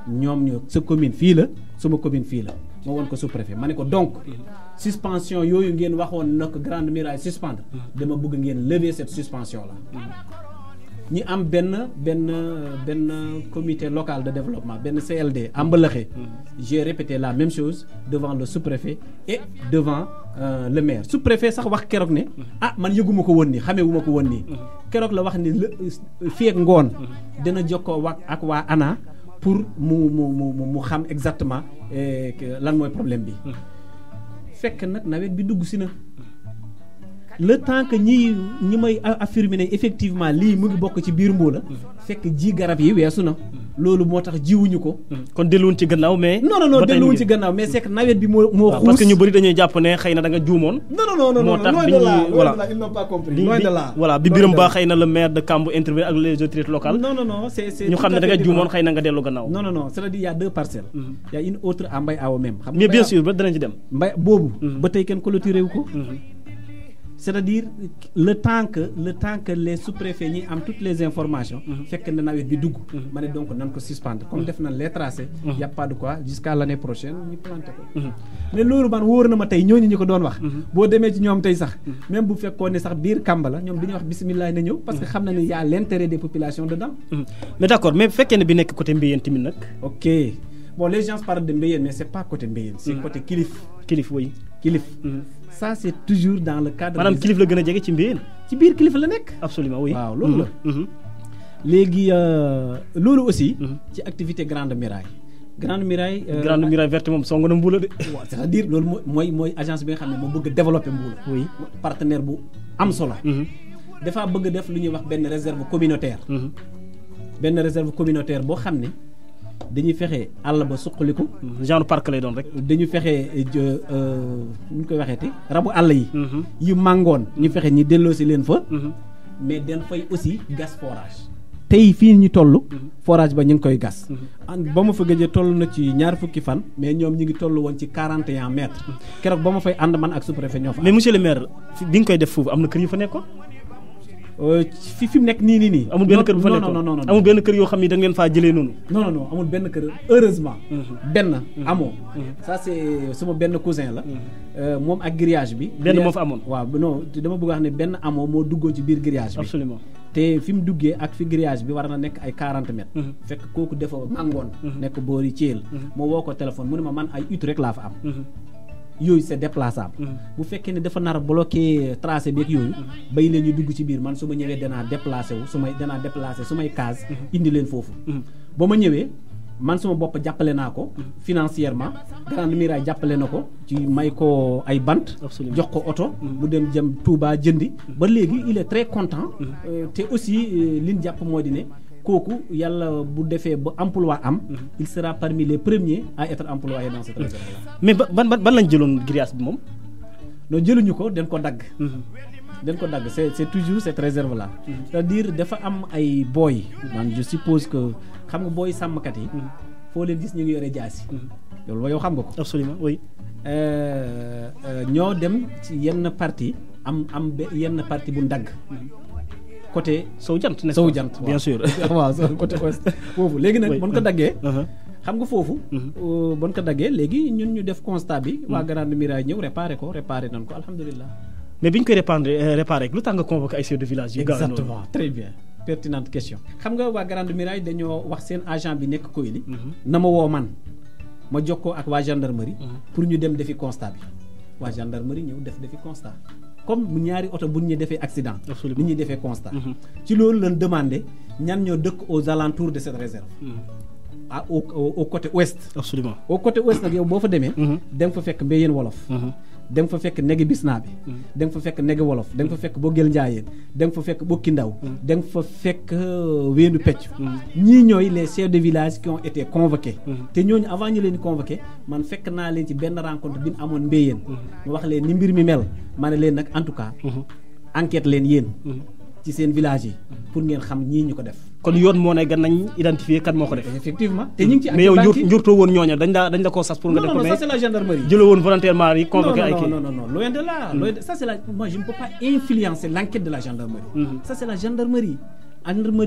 ñoom ñoo sa commune fii la sama commune fii la ma woon ko sous-préfet ma ne ko donc suspension yooyu ngeen waxoon na ko grande muraille suspendre dama bëgg ngeen lever cette suspension là ñi am benn comité local de développement benn CLD à Mbalaxe j'ai répété la même chose devant le sous-préfet et devant le maire sous-préfet sax wax keroog ne man yëguma ko woon nii xamewuma ko woon nii keroog la wax ni fii ak ngoon dina jokkoo ak waa ANA pour mu xam exactement lan mooy problème bi fekk nag nawet bi dugg si na le temps que ñi may affirmer ne effectivement lii mu ngi bokk ci biir Mbula fekk ji garab yi weesu na loolu moo tax jiwuñu ko kon delluwuñ ci gannaaw mais non delluwuñ ci gannaaw mais c'est que nawet bi moo xuus parce que ñu bëri dañuy jàpp ne xëy na da nga juumoon non moo tax loin bi de là voilà ils n'ont pas compris loin de là voilà bi biram baa xëy na le maire de Kamb intervenir ak les autorités locales non c'est ñu xam ne da nga juumoon xëy na nga dellu gannaaw non c'est-à-dire il y a deux parcelles il y a une autre à Mbaye Awa même xam mais bien sûr ba danañ ci dem Mbaye boobu ba tey kenn clôturé wu ko c'est-à-dire le temps que les sous-préfets ñi am toutes les informations fekk na nawet bi dugg ma ne donc nan ko suspendre comme def nañ les tracés y a pas de quoi jusqu'à l'année prochaine ñu planté ko mais loolu man wóor na ma tey ñooñu ñu ko doon wax boo demee ci ñoom tey sax même bu fekkoon ne sax biir Kamba la ñoom dañuy wax bismillah na ñëw parce que xam na ne y a l'intérêt des populations dedans mais d'accord mais bu fekkee ne bi nekk côté Mbéyeen tamit nag ok bon les gens parlent de Mbéyeen mais c'est pas côté Mbéyeen c'est côté Kilif oui Kilif ça c'est toujours dans le cadre maanaam Kilif la gën a jege ci Mbéyeen ci biir Kilif la nekk absolument oui waaw loolu la léegi loolu aussi ci activité Grande Muraille verte moom song na Mbula de waaw c'est-à-dire loolu mooy agence bi nga xam ne moo bëgg a développer Mbula oui partenaire bu am solo dafa bëgg a def lu ñuy wax benn réserve communautaire boo xam ne dañuy fexe àll ba suqaliku genre parc lay doon rek dañu fexe ñu koy waxeeti rabu àll yi yu màngoon ñu fexe ñi delloosi leen fa mais dañ fay aussi gas forage tey fii ñu toll forage ba ñu ngi koy gas ba ma fa gëjee toll na ci 20 fan mais ñoom ñu ngi toll woon ci 41 mètres keroog ba ma fay ànd man ak sous-préfet ñoo fa mais monsieur le maire bi nga koy def foofu am na kër yu fa nekkoon fi mu nekk nii amul benn kër bu fa nekkoon non amul benn kër yoo xam ni da ngeen faa jëlee noonu non amul benn kër heureusement benn amoo ça c'est suma benn cousin la moom ak grillage bi benn moo fa amoon waaw non dama bëgg wax ne benn amoo moo duggoon ci biir grillage bi absolument te fi mu duggee ak fi grillage bi war na nekk ay 40 mètres fekk kooku dafa màngoon nekk boori Thiel moo woo ko téléphone mu ne ma man ay ut rek laa fa am yooyu c'est déplaçable bu fekkee ne dafa nar a bloqué tracé bi ak yooyu bay leen ñu dugg ci biir man su ma ñëwee danaa déplacé su may case indi leen foofu ba ma ñëwee man suma bopp jàppale naa ko financièrement Grande Muraille jàppale na ko ci may ko ay bant jox ko oto mu dem jëm Touba jëndi ba léegi il est très content te aussi li ñu jàpp moo di ne kooku yàlla bu defee ba emploi am il sera parmi les premiers à être employé dans cette réserve là mais ban lañ jëloon grillage bi moom non jëluñu ko dañ ko dagg c'est toujours cette réserve là c'est-à-dire dafa am ay booy man je suppose que xam nga booy sàmmkat yi foo leen gis ñu ngi yore jaasi loolu yow xam nga ko absolument oui ñoo dem ci yenn partie am yenn partie bu ndagg côté sowu jant bien sûr waaw côté ouest foofu léegi nag bon ko daggee xam nga foofu bon ko daggee léegi ñun ñu def constat bi waa Grande Muraille ñëw réparé nañ ko alhamdulilah mais bi ñu koy réparé lu tax nga convoqué ay chefs de village yu exactement très bien pertinente question xam nga waa Grande Muraille dañoo wax seen agent bi nekk Koyli na ma woo man ma jokkoo ak waa gendarmerie pour ñu dem defi constat bi waa gendarmerie ñëw defi constat comme ñaari oto bu ñu defee accident ni ñuy defee constat ci loolu lañ demandé ñan ñoo dëkk aux alentours de cette réserve au côté ouest absolument au côté ouest nag yow boo fa demee da nga fa fekk Mbéyeen Wolof da nga fa fekk Negi Bisnaa bi da nga fa fekk Negi Wolof da nga fa fekk Bogel Njaayeen da nga fa fekk Bokki Ndaw da nga fa fekk Weendu Pecc ñii ñooy les chefs de village qui ont été convoqués te ñooñu avant ñu leen di convoqué man fekk naa leen ci benn rencontre bi ñu amoon Mbéyeen mu wax leen ni mbir mi mel ma ne leen nag en tout cas enquête leen yéen ci seen village yi pour ngeen xam ñii ñu ko def kon yoon moo ne gan nañ identifier kan moo ko def effectivement te ñu ngi ci mais yow njurtoo woon ñooña dañ la koo sas pour nga def ko mais ça c'est la gendarmerie jëloo woon volontairement yi convoqué ay kii non loin de là ça c'est moi je ne peux pas influencer l'enquête de la gendarmerie ça c'est la gendarmerie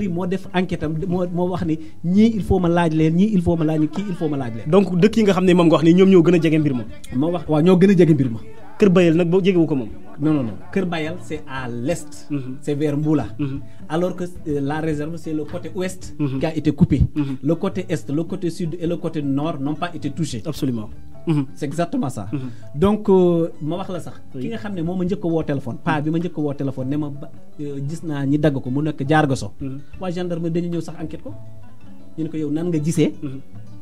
moo def enquête am moo wax ni ñii il faut ma laaj leen ñii il faut ma laaj leen kii il faut ma laaj leen donc dëkk yi nga xam ne moom nga wax ni ñoom ñoo gën a jege mbir ma moo wax waaw ñoo gën a jege mbir ma Kër Bayel nag boo jegewu ko moom non Kër Bayel c'est à l'est c'est vers Mboula alors que la réserve c'est le côté ouest qui a été coupé le côté est le côté sud et le côté nord n'ont pas été touchés absolument c'est exactement ça donc ma wax la sax ki nga xam ne moo ma njëkk a woo téléphone pa bi ma njëkk a woo téléphone ne ma gis naa ñi dagg ko mu nekk Diargaso waa gendarme dañu ñëw sax enquête ko ñu ne ko yow nan nga gisee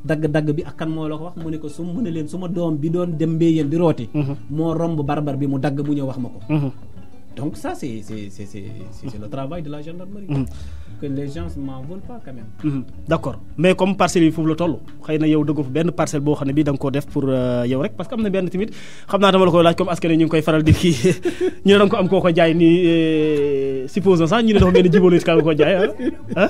dagg-dagg bi ak kan moo la ko wax mu ne ko mu ne leen suma doom bi doon dem Mbéyeen di rooti moo romb barbar bi mu dagg mu ñëw wax ma ko Donc ça c'est le travail de la gendarmerie. Que les gens m'en veulent pas quand même. D'accord mais comme parcelle yi foofu la toll xëy na yow dëggoo fa benn parcelle boo xam ne bii da nga koo def pour yow rek parce que am na benn tamit xam naa dama la koy laaj comme askan wi ñu ngi koy faral di kii ñu ne da nga ko am koo ko jaay nii supposons sax ñu ne dafa mel ni jibóolu it kaa nga ko jaay ah.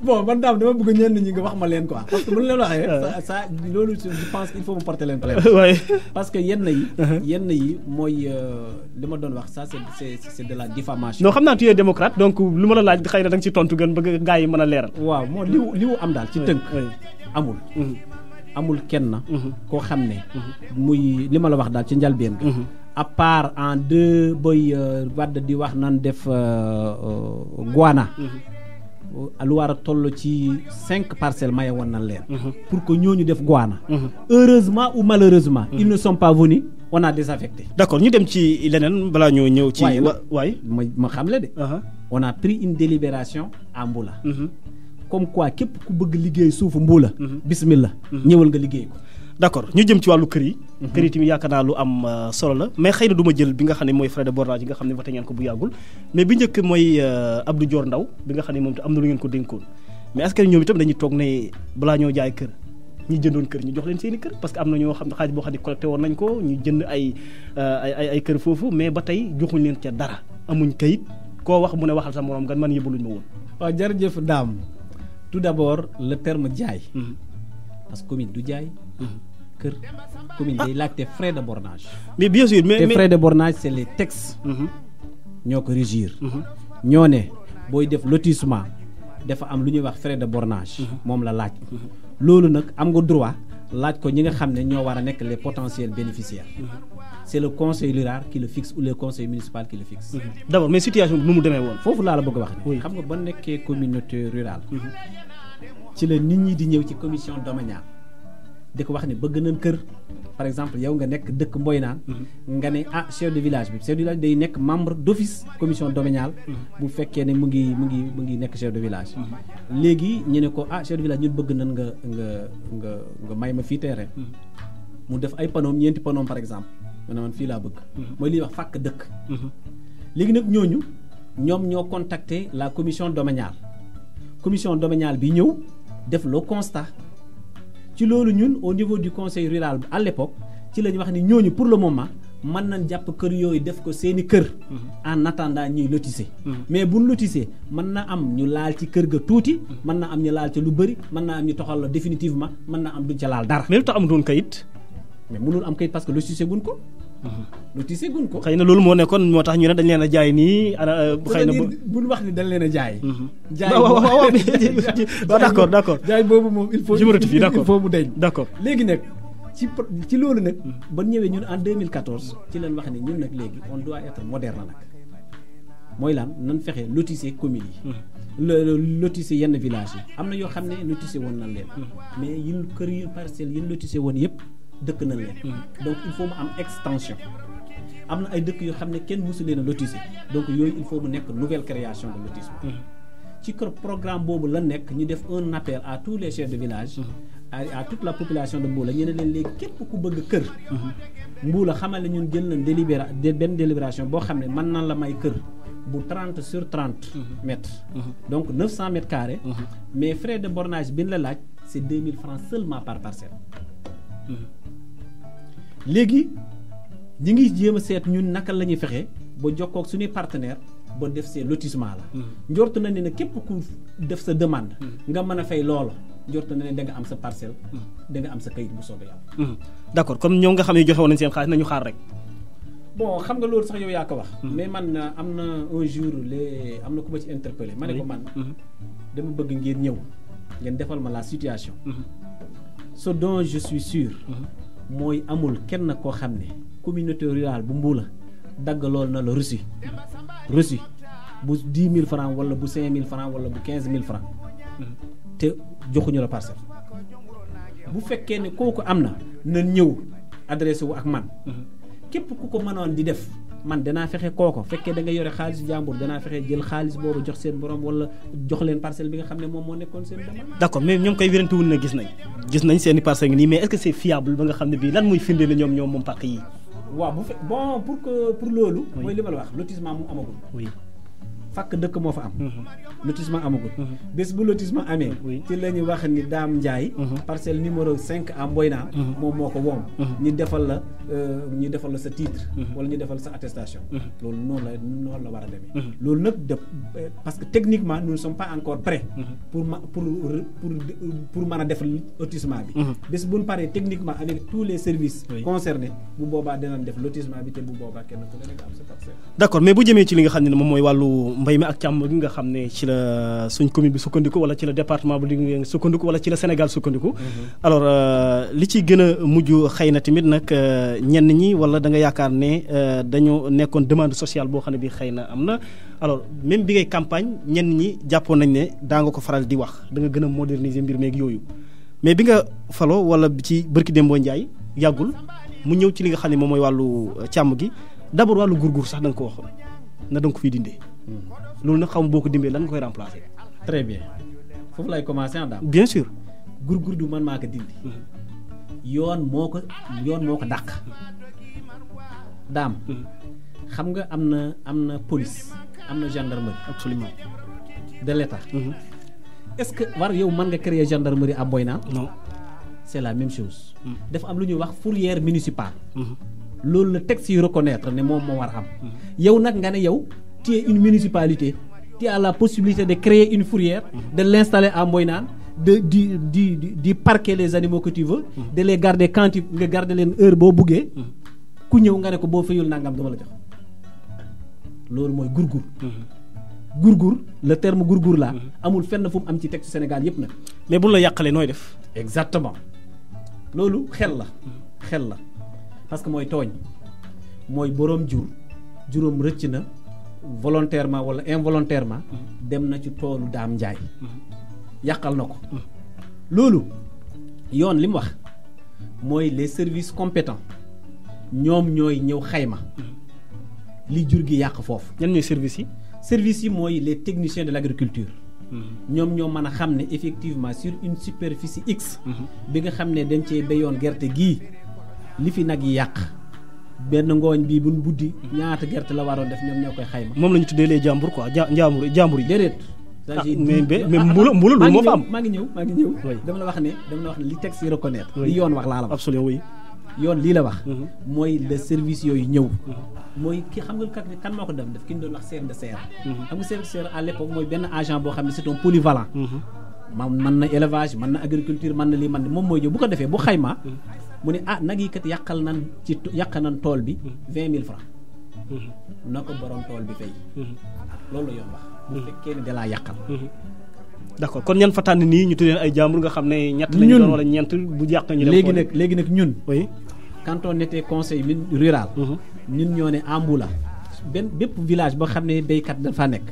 Bon man daam dama bëgg ñenn ñi nga wax ma leen quoi parce que bu ñu leen waxee ça loolu je pense qu'il faut me porter leen plainte. Ouais. Parce que yenn yi mooy li ma doon wax ça c'est de la diffamation. non xam naa tu es démocrate donc lu ma la laaj xëy na da nga ci tontu gën bëgg gaa yi mën a leeral. waaw moo li wu am daal ci tënk. amul. amul kenn. koo xam ne. muy li ma la wax daal ci njalbeen ga à part en deux boy Wade di wax nan def Guana. lu war a toll ci 5 parcelles maye woon nañ leen. pour que ñooñu def Guana. heureusement ou malheureusement. ils ne sont pas venus on a désaffecté. d'accord ñu dem ci leneen balaa ñoo ñëw. ci waay ma xam le de. on a pris une délibération à Mboula. comme quoi képp ku bëgg liggéey suufu Mboula. bismillah ñëwal nga liggéey ko. d'accord ñu jëm ci wàllu kër yi. kër yi tamit yaakaar naa lu am solo la mais xëy na du ma jël bi nga xam ne mooy frais de bornage yi nga xam ne voté ngeen ko bu yàggul mais bi njëkk mooy Abdou Dior Ndaw bi nga xam ne moom te am na lu ngeen ko dénkoon mais est-ce que ñoom itam dañuy toog ne balaa ñoo jaay kër ñi jëndoon kër ñu jox leen seeni kër parce que am na ñoo xam ne xaalis boo xam ne collecté woon nañ ko ñu jënd ay kër foofu mais ba tey joxuñ leen ca dara amuñ kayit koo wax mu ne waxal sa morom nga man yëbaluñ ma woon. waaw jërëjëf Dame tout d'abord le terme jaay. parce que commune du jaay. kër commune day laajte frais de bornage. mais bien sûr mais frais de bornage c'est les textes. ñoo ko régir. ñoo ne booy def lotissement dafa am lu ñuy wax frais de bornage. moom la laaj. loolu nag am nga droit laaj ko ñi nga xam ne ñoo war a nekk les potentiels bénéficiaires. c'est le conseil rural qui le fixe ou le conseil municipal qui le fixe. d'abord mais situation bi nu mu demee woon. foofu laa la bëgg a wax ne. xam nga ba nekkee communauté rurale. ci la nit ñi di ñëw ci commission domaniale. di ko wax ne bëgg nañ kër par exemple yow nga nekk dëkk Mboynaan nga ne chef de village bi chef de village day nekk membre d'office commission domaniale bu fekkee ne mu ngi nekk chef de village léegi ñu ne ko chef de village ñun bëgg nañ nga may ma fii terrain mu def ay panoom 4 panoom par exemple man fii laa bëgg mooy liy wax fàkk dëkk léegi nag ñooñu ñoom ñoo contacter la commission domaniale bi ñëw def le constat ci loolu ñun au niveau du conseil rural à l'époque ci la ñu wax ni ñooñu pour le moment mën nañ jàpp kër yooyu def ko seeni kër en attendant ñuy lotisser mais buñ lotisser mën na am ñu laal ci kër ga tuuti mën na am ñu laal ca lu bëri mën na am ñu toxal la définitivement mën na am duñ ca laal dara. mais lu tax amutoon kayit. mais mënul am kayit parce que lotisser guñ ko. lotisser guñ ko. xëy na loolu moo nekkoon moo tax ñu ne dañ leen a jaay nii. xëy na buñ wax ni dañ leen a jaay. jaay waaw d'accord. jaay boobu moom il faut. je me rectifie d'accord il faut mu deñ. d'accord léegi nag ci loolu nag. ba ñëwee ñun en 2014 ci lañ wax ne ñun nag léegi on doit être moderne nag mooy lan nan fexe lotisser communes yi. lotisser yenn village yi am na yoo xam ne lotisser woon nañ leen. mais yin kër yin parcelles yin lotisser woon yëpp dëkk nañ leen. donc il faut mu am extension. am na ay dëkk yoo xam ne kenn mësu leen a lotisser donc yooyu il faut mu nekk nouvelle création de lotissement. ci programme boobu la nekk ñu def un appel à tous les chefs de village. à toute la population de Mboula ñu ne leen léegi képp ku bëgg kër. Mboula xamal ne ñun jël nañ benn délibération boo xam ne mën na la may kër bu 30 sur 30 mètres. donc 900 mètres carrés. mais frais de bornage bi ñu la laaj c'est 2000 francs seulement par parcelle. léegi ñi ngi jéem a seet ñun naka la ñuy fexe ba jokkoo ak suñuy partenaire ba def ces lotissement la. njort na ne képp ku def sa demande. nga mën a fay loolu. njort na ne da nga am sa parcelle. da nga am sa kayit bu soobee yàlla. d'accord comme ñoom nga xam ne joxe woon nañ seen xaalis nañu xaar rek. bon xam nga loolu sax yow yaa ko wax. mais man am na un jour am na ku ma ci interpellé. ma ne ko man. dama bëgg ngeen ñëw ngeen defal ma la situation. ce dont je suis sûr. mooy amul kenn koo xam ne communauté rurale bu Mboula dagg loolu na la reçu bu 10 000 francs wala bu 5 000 francs wala bu 15 000 francs te joxuñu la parcelle. bu fekkee ne kooku am na ñëw adressé wu ak man. képp ku ko mënoon di def man danaa fexe kooko fekkee da nga yore xaalis jàmbur danaa fexe jël xaalis boobu jox seen borom wala jox leen parcelle bi nga xam ne moom moo nekkoon seen demande. d'accord mais ñoom koy wérante wul na gis nañ seen i parcelle ngi nii mais est-ce que c'est fiable ba nga xam ne bii lan mooy firnde la ñoom moom pàq yi. waaw bon pour loolu. mooy li ma la wax lotissement mu amagul. oui. fàkk dëkk moo fa am. lotissement amagul. bés bu lotissement amee. ci la ñuy wax ni Dame Ndiaye. parcelle numéro 5 à Mboyna. moom moo ko woom. ñu defal la sa titre. wala ñu defal sa attestation. loolu noonu la war a demee. loolu nag parce que techniquement nous ne sommes pas encore prêts. pour mën a def lotissement bi. bés bu ñu paree techniquement avec tous les services. concernés bu boobaa dinañ def lotissement bi te bu boobaa kenn ku ne nga am sa parcelle. d'accord mais bu jëmee ci li nga xam ne moom mooy wàllu mbay mi ak càmm gi nga xam ne ci la suñ commune bi sukkandiku wala ci la département bu Linguère sukkandiku wala ci la Sénégal sukkandiku. alors li ci gën a mujj xëy na tamit nag ñenn ñi wala da nga yaakaar ne dañoo nekkoon demande sociale boo xam ne bi xëy na am na. alors même bi ngay campagne ñenn ñi jàppoon nañ ne daa nga ko faral di wax da nga gën a moderniser mbir meeg yooyu mais bi nga faloo wala ci bërki Dembo Ndiaye yàggul mu ñëw ci li nga xam ne moom mooy wàllu càmm gi d'abord wàllu gurgur sax da nga ko waxoon na da nga ko fiy dindee. loolu nag xam boo ko dimbee lan nga koy remplacer. très bien foofu lay commencer Dame. bien sûr. gurgur du man maa ko dindi. yoon moo ko dàq. Dame. xam nga am na police am na gendarmerie. absolument. de l'État. est-ce que yow mën nga créer gendarmerie à Boyna. non. c'est la même chose. dafa am lu ñuy wax fourrière municipale. loolu la texte yi reconnaître ne moom moo war a am. yow nag nga ne yow. tu es une municipalité, tu as la possibilité de créer une fourrière, de l'installer à Mboynaan, de parquer les animaux que tu veux, de les garder quand tu nga garder leen heure boo buggee. ku ñëw nga ne ko boo fayul nangam dama la jox. loolu mooy gurgur. gurgur le terme gurgur là. amul fenn fu mu am ci texte Sénégal yépp nag. mais bu la yàqalee nooy def. exactement loolu xel la parce que mooy tooñ mooy boroom juróom rëcc na. volontairement wala involontairement dem na ci toolu Dame Ndiaye yàqal na ko loolu yoon li mu wax mooy les services compétents ñoom ñooy ñëw xayma li jur gi yàq foofu. ñan ñooy services yi. services yi mooy les techniciens de l'agriculture. ñoom ñoo mën a xam ne effectivement sur une superficie X. bi nga xam ne dañ cee béyoon gerte gii li fi nag yi yàq. benn ngooñ bii buñ buddi ñaata gerte la waroon def ñoom ñoo koy xayma. moom la ñu tuddee les jàmbur quoi jàmbur yi. déedéet. mais mbula loolu moo fa am. maa ngi ñëw dama la wax ne li texte yi reconnaître. li yoon wax laa la wax. absolument oui. yoon lii la wax. mooy le service yooyu ñëw. mooy ki xam nga kan moo ko def ki ñu doon wax chef de serre. xam nga chef de serre à l'époque mooy benn agent boo xam ne c'est un polyvalent. mën na élevage mën na agriculture mën na lii mën na moom mooy ñëw bu ko defee bu xayma. mu ne nag yi kat yàq nan tool bi 20 000 francs na ko borom tool bi fay. loolu la yoon wax. bu fekkee ne da laa yàqal. d'accord kon ñan fa tànn nii ñu tuddee ay jàmbur nga xam ne ñett lañu doon wala ñeent bu yàq ñu dem léegi nag ñun. oui quand on était conseil rural. ñun ñoo ne Amboula bépp village boo xam ne béykat dañ faa nekk.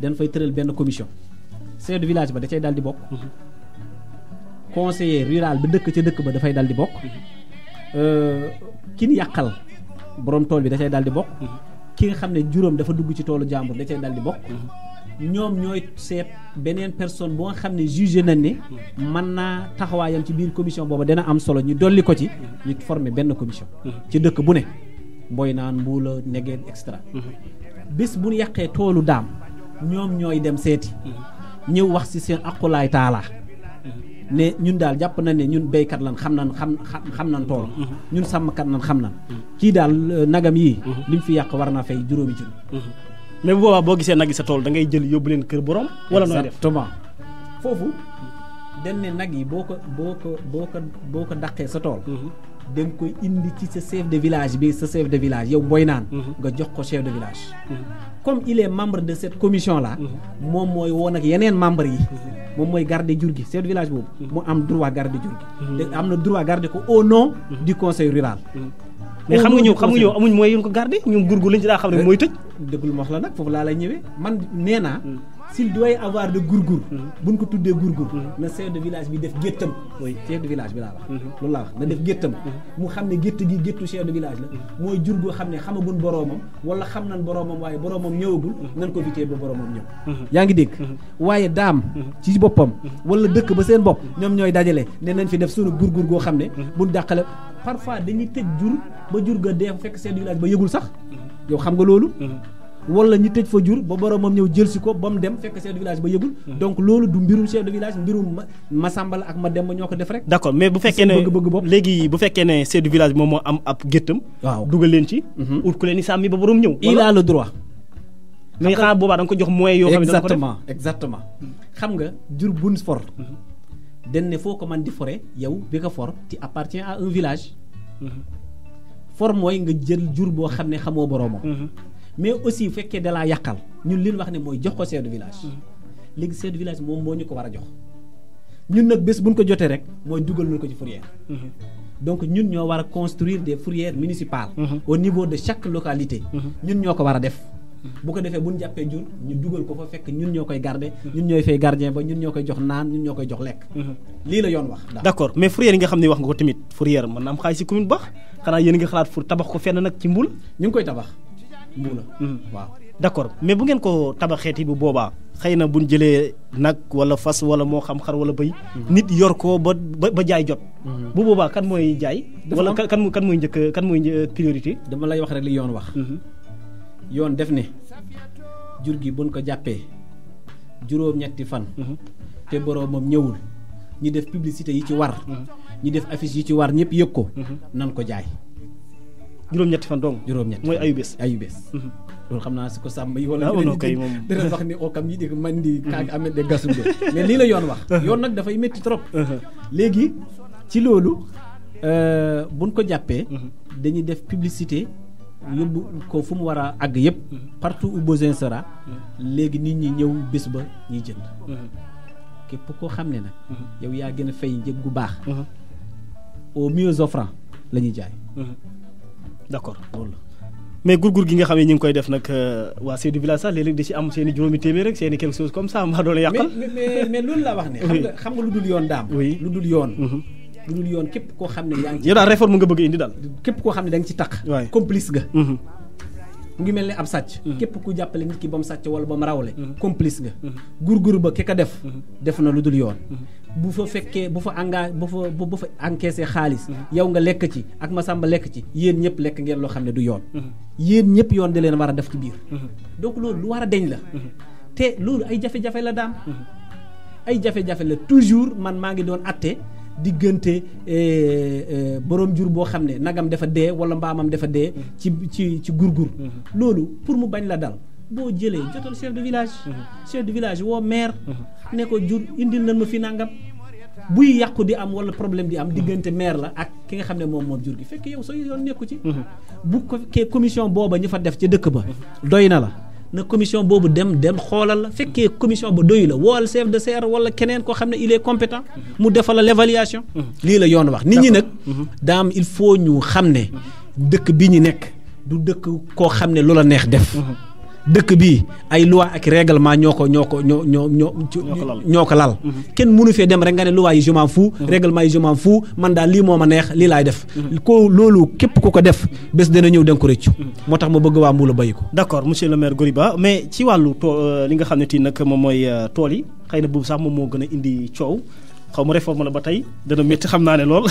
dañ fay tëral benn commission. chef de village ba da cay daal di bokk. conseiller rural bi dëkk ca dëkk ba dafay dal di bokk. kin yàqal borom tool bi da cay dal di bokk. ki nga xam ne juróom dafa dugg ci toolu jàmbur da cay dal di bokk. ñoom ñooy seet beneen personne boo nga xam ne jugé nañ ne mën naa taxawaayam ci biir commission boobu dana am solo ñu dolli ko ci. ñu former benn commission. ci dëkk bu ne Mboynaan Mbuula Negeen et cetera. bés bu ñu yàqee toolu daam ñoom ñooy dem seeti. ñëw wax ci seen aqulaay taala ne ñun daal jàpp na ne ñun béykat lan xam nan tool. ñun sàmmkat nan xam nan. kii daal nagam yii. li mu fi yàq war naa fay juróomi junni. mais bu boobaa boo gisee nag yi sa tool da ngay jël yóbbu leen kër borom. wala nooy def exactement foofu dañ ne nag yi boo ko dàqee sa tool. da nga koy indi ci sa chef de village bi sa chef de village yow Mboynaan. nga jox ko chef de village. comme il est membre de cette commission là. moom mooy woon ak yeneen membres yi. moom mooy garder jur gi chef de village boobu. mu am droit garder jur gi. te am na droit garder ko au nom du conseil rural. mais xam nga ñëw amuñ mooy yu ko garder ñoom gurgur lañ ci daa xam ne mooy tëj. dëggul ma wax la nag foofu laa lay ñëwee man nee naa s'il doit y avoir de gurgur buñ ko tuddee gurgur na chef de village bi def géttam chef de village bi laa wax loolu laa wax na def géttam mu xam ne gétt gi géttu chef de village la mooy jur goo xam ne xamagun boroomam wala xam nan boroomam waaye boroomam ñëwagul nan ko vitee ba boroomam ñëw yaa ngi dégg waaye daam ci boppam wala dëkk ba seen bopp ñoom ñooy dajale ne nañ fi def sunu gurgur goo xam ne buñ dàqale parfois dañuy tëj jur ba jur ga dee fekk chef de village ba yëgul sax yow xam nga loolu wala ñu tëj fa jur ba boromam ñëw jël si ko ba mu dem fekk chef de village ba yëgul donc loolu du mbirum chef de village mbirum Masamba la ak Mademba ñoo ko def rek. d'accord mais bu fekkee ne bëgg bopp léegi bu fekkee ne chef de village moom moo am ab géttam waaw dugal leen ci ut ku leen ni sàmmi ba borom ñëw il a le droit mais xanaa boobaa da nga ko jox moyens yoo xam ne da nga ko def exactement xam nga jur buñ for den ne foo ko man di fore yow bi ko for ci appartient à un village for mooy nga jël jur boo xam ne xamoo boromam mais aussi bu fekkee da laa yàqal ñun li ñu wax ne mooy jox ko chef de village léegi chef de village moom moo ñu ko war a jox ñun nag bés buñ ko jotee rek mooy dugal nañ ko ci fourrière donc ñun ñoo war a construire des fourrières municipales au niveau de chaque localité ñun ñoo ko war a def bu ko defee bu ñu jàppee jur ñu dugal ko fa fekk ñun ñoo koy garder ñun ñooy fay gardien ba ñun ñoo koy jox naan ñun ñoo koy jox lekk lii la yoon wax d'accord mais fourrière yi nga xam ne wax nga ko tamit fourrière mën na am xaalis ci commune bu baax xanaa yéen a ngi xalaat pour tabax ko fenn nag ci Mbul ñu ngi koy tabax Mbula waaw d'accord mais bu ngeen ko tabaxeeti bu boobaa xëy na buñ jëlee nag wala fas wala moo xam xar wala bëy nit yor ko ba jaay jot bu boobaa kan mooy jaay wala kan mooy njëkk kan mooy priorité dama lay wax rek li yoon wax yoon def ne jur gi buñ ko jàppee juróom-ñetti fan te boroomam ñëwul ñi def publicité yi ci war ñi def affiche yi ci war ñëpp yëg ko nan ko jaay juróom-ñetti fan donc juróom-ñetti mooy ayubés loolu xam naa su ko sàmm yi wala kay moom dina wax ni okam yi di man di kaag amet de gasum de mais lii la yoon wax yoon nag dafay métti trop léegi ci loolu buñ ko jàppee dañuy def publicité yóbbu ko fu mu war a àgg yëpp partout où besoin sera léegi nit ñi ñëw bés ba ñuy jënd képp koo xam ne nag yow yaa gën a fay njëg gu baax au mieux offrant la ñuy jaay d'accord loolu la mais gurgur gi nga xam ne ñu ngi koy def nag waa chef de village sax léeg-léeg da ci am seen i juróomi téeméer rek seen i quelque chose comme ça maa doon yàqal mais loolu laa wax ne xam nga lu dul yoon daam lu dul yoon képp koo xam ne yaa ngi ci yow daal réforme nga bëgg indi daal képp koo xam ne da nga ci taq complice ga mu ngi mel ne ab sàcc képp ku jàppale nit ki ba mu sàcc wala ba mu rawle complice nga gurgur ba ki ka def na lu dul yoon bu fa fekkee bu fa encaissé xaalis yow nga lekk ci ak Masamba lekk ci yéen ñëpp lekk ngeen loo xam ne du yoon yéen ñëpp yoon da leen war a def ci biir donc loolu lu war a deñ la te loolu ay jafe-jafe la daam ay jafe-jafe la toujours man maa ngi doon atte diggante borom jur boo xam ne nagam dafa dee wala mbaamam dafa dee ci gurgur loolu pour mu bañ la dal boo jëlee jotal chef de village woo maire ne ko jur indil nañ ma fi nangam buy yàqu di am wala problème di am diggante maire la ak ki nga xam ne moom jur gi fekk yow soo yoon nekku ci bu ko kee commission booba ñu fa def ca dëkk ba doy na la na commission boobu dem xoolal la fekkee commission ba doyu la wool chef de serre wala keneen koo xam ne il est compétent mu defal la l'évaluation lii la yoon wax nit ñi nag daam il faut ñu xam ne dëkk bi ñu nekk du dëkk koo xam ne loola neex def dëkk bi ay loi ak règlement ñoo ko lal kenn mënu fee dem rek nga ne loi yi je m'en fous règlement yi je m'en fous man daal lii moo ma neex lii laay def ko loolu képp ku ko def bés dana ñëw da nga ko rëccu moo tax ma bëgg waa Mbula bàyyi ko d'accord monsieur le maire Goriba mais ci wàllu li nga xam ne tii nag moom mooy tool yi xëy na boobu sax moom moo gën a indi coow xaw ma réforme la ba tey dana métti xam naa ne lool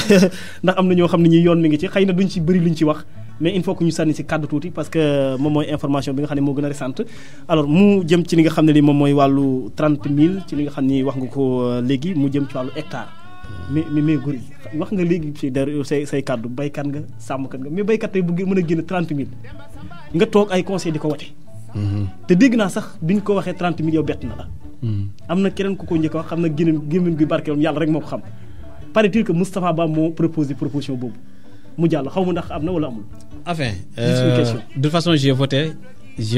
ndax am na ñoo xam ne ñi yoon mi ngi ci xëy na duñ ci bëri luñ ci wax mais il faut que ñu sànni si kàddu tuuti parce que moom mooy information bi nga xam ne moo gën a récente alors mu jëm ci li nga xam ne li moom mooy wàllu 30 000 ci li nga xam ni wax nga ko léegi mu jëm ci wàllu hectare mais Gori wax nga léegi ci say kàddu baykat nga sàmmkat nga mais baykat tey bu mën a génn 30 000 nga toog ay conseil di ko wote te dégg naa sax biñ ko waxee 30 000 yow bett na la am na keneen ku ko njëkk a wax xam na gémmiñ gi barkeeloon yàlla rek moo ko xam paraît-il que Moustapha Ba moo proposition boobu mu jàll xaw ma ndax am na wala amul. enfin de toute façon j'ai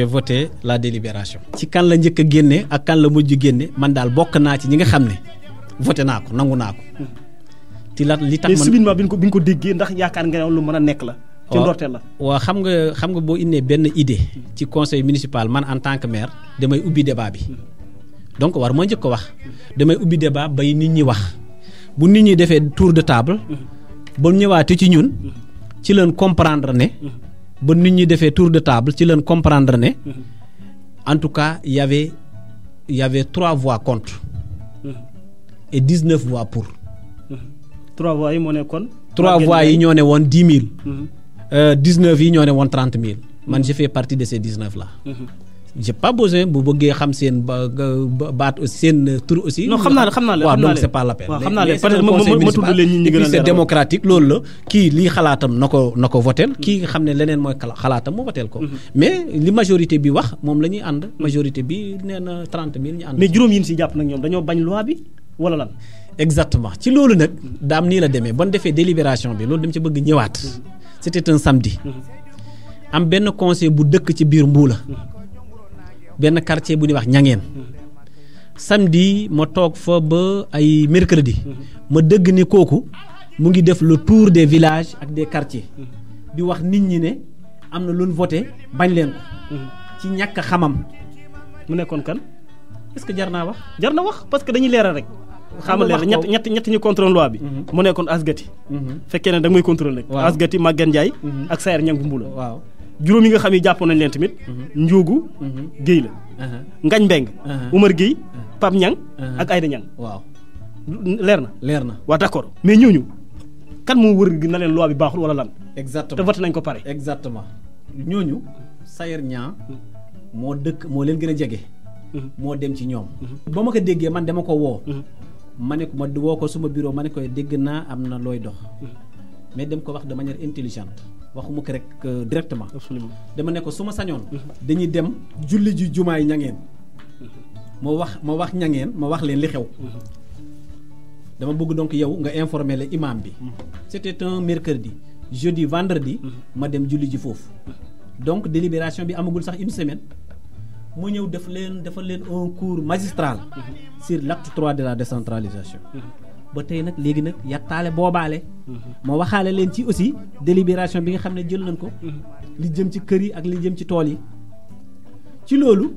voté la délibération. ci kan la njëkk a génne ak kan la mujj génne man daal bokk naa ci ñi nga xam ne voté naa ko nangu naa ko. ci li tax man mais subitement bi nga ko déggee ndax yaakaar nga ne lu mën a nekk la. ci ndorteel la. waaw xam nga boo indee benn idée. ci conseil municipal man en tant que maire damay ubbi débat bi. donc war moo njëkk ko wax damay ubbi débat bay nit ñi wax bu nit ñi defee tour de table ba ñëwaatee ci ñun ci leen comprendre ne ba nit ñi defee tour de table ci leen comprendre ne en tout cas il y avait 3 voix contre et 19 voix pour. 3 voix yi moo nekkoon. 3 voix yi ñoo ne woon 10 000. 19 yi ñoo ne woon 30 000 man je fais partie de ces 19 là. j'ai pas besoin bu bëggee xam seen baat aussi seen tur aussi. non xam naa leen waaw donc c'est pas la peine. waaw xam naa leen peut-être ma tudd leen ñi gën a leer c'est démocratique loolu la kii lii xalaatam na ko votel kii nga xam ne leneen mooy xalaatam mu votel ko. mais li majorité bi wax moom la ñuy ànd majorité bi nee na 30 000 ñu ànd. mais juróom yi ñu si jàpp nag ñoom dañoo bañ loi bi wala lan. exactement ci loolu nag daam nii la demee ba ñu defee délibération bi loolu dem ci bëgg ñëwaat. c'était un samedi. am benn conseil bu dëkk ci biir Mbuula. benn quartier bu ñuy wax ñangeen samedi ma toog fa ba ay mercredi ma dëgg ni kooku mu ngi def le tour des villages ak des quartiers di wax nit ñi ne am na lu ñu voté bañ leen ko ci ñàkk xamam. mu nekkoon kan. est-ce que jar naa wax. jar na wax parce que dañuy leeral rek. xamal leeral ñett ñu contrôle loi bi. mu nekkoon Asgati. fekkee ne da nga may contrôle rek. waaw Asgati Maguette Ndiaye. ak Sayer Ñang bu Mbuula. waaw. juróom yi nga xam ne jàppoon nañ leen tamit. Njóogu. Géy la. Ngañ Mbeng. Umar Géy. Pape Ñang ak Ayda Ñang. waaw. leer na. leer na waaw d'accord mais ñooñu kan moo wër na leen loi bi baaxul wala lan. exactement te voté nañ ko pare. exactement ñooñu Sayer Ñang moo leen gën a jege. moo dem ci ñoom. ba ma ko déggee man dama ko woo. ma ne ko ma woo ko suma bureau ma ne koy dégg naa am na looy dox. mais dem ko wax de manière intelligente. waxuma ko rek directement. absolument dama ne ko su ma sañoon. dañuy dem julli ji jumaay ñangeen. ma wax ñangeen ma wax leen li xew. dama bëgg donc yow nga informer le imam bi. c'était un mercredi jeudi vendredi. ma dem julli ji foofu. donc délibération bi amagul sax une semaine. mu ñëw defal leen un cours magistral. sur l'acte 3 de la décentralisation. ba tey nag léegi nag yattaale boobaale. ma waxaale leen ci aussi délibération bi nga xam ne jël nañ ko. li jëm ci kër yi ak li jëm ci tool yi. ci loolu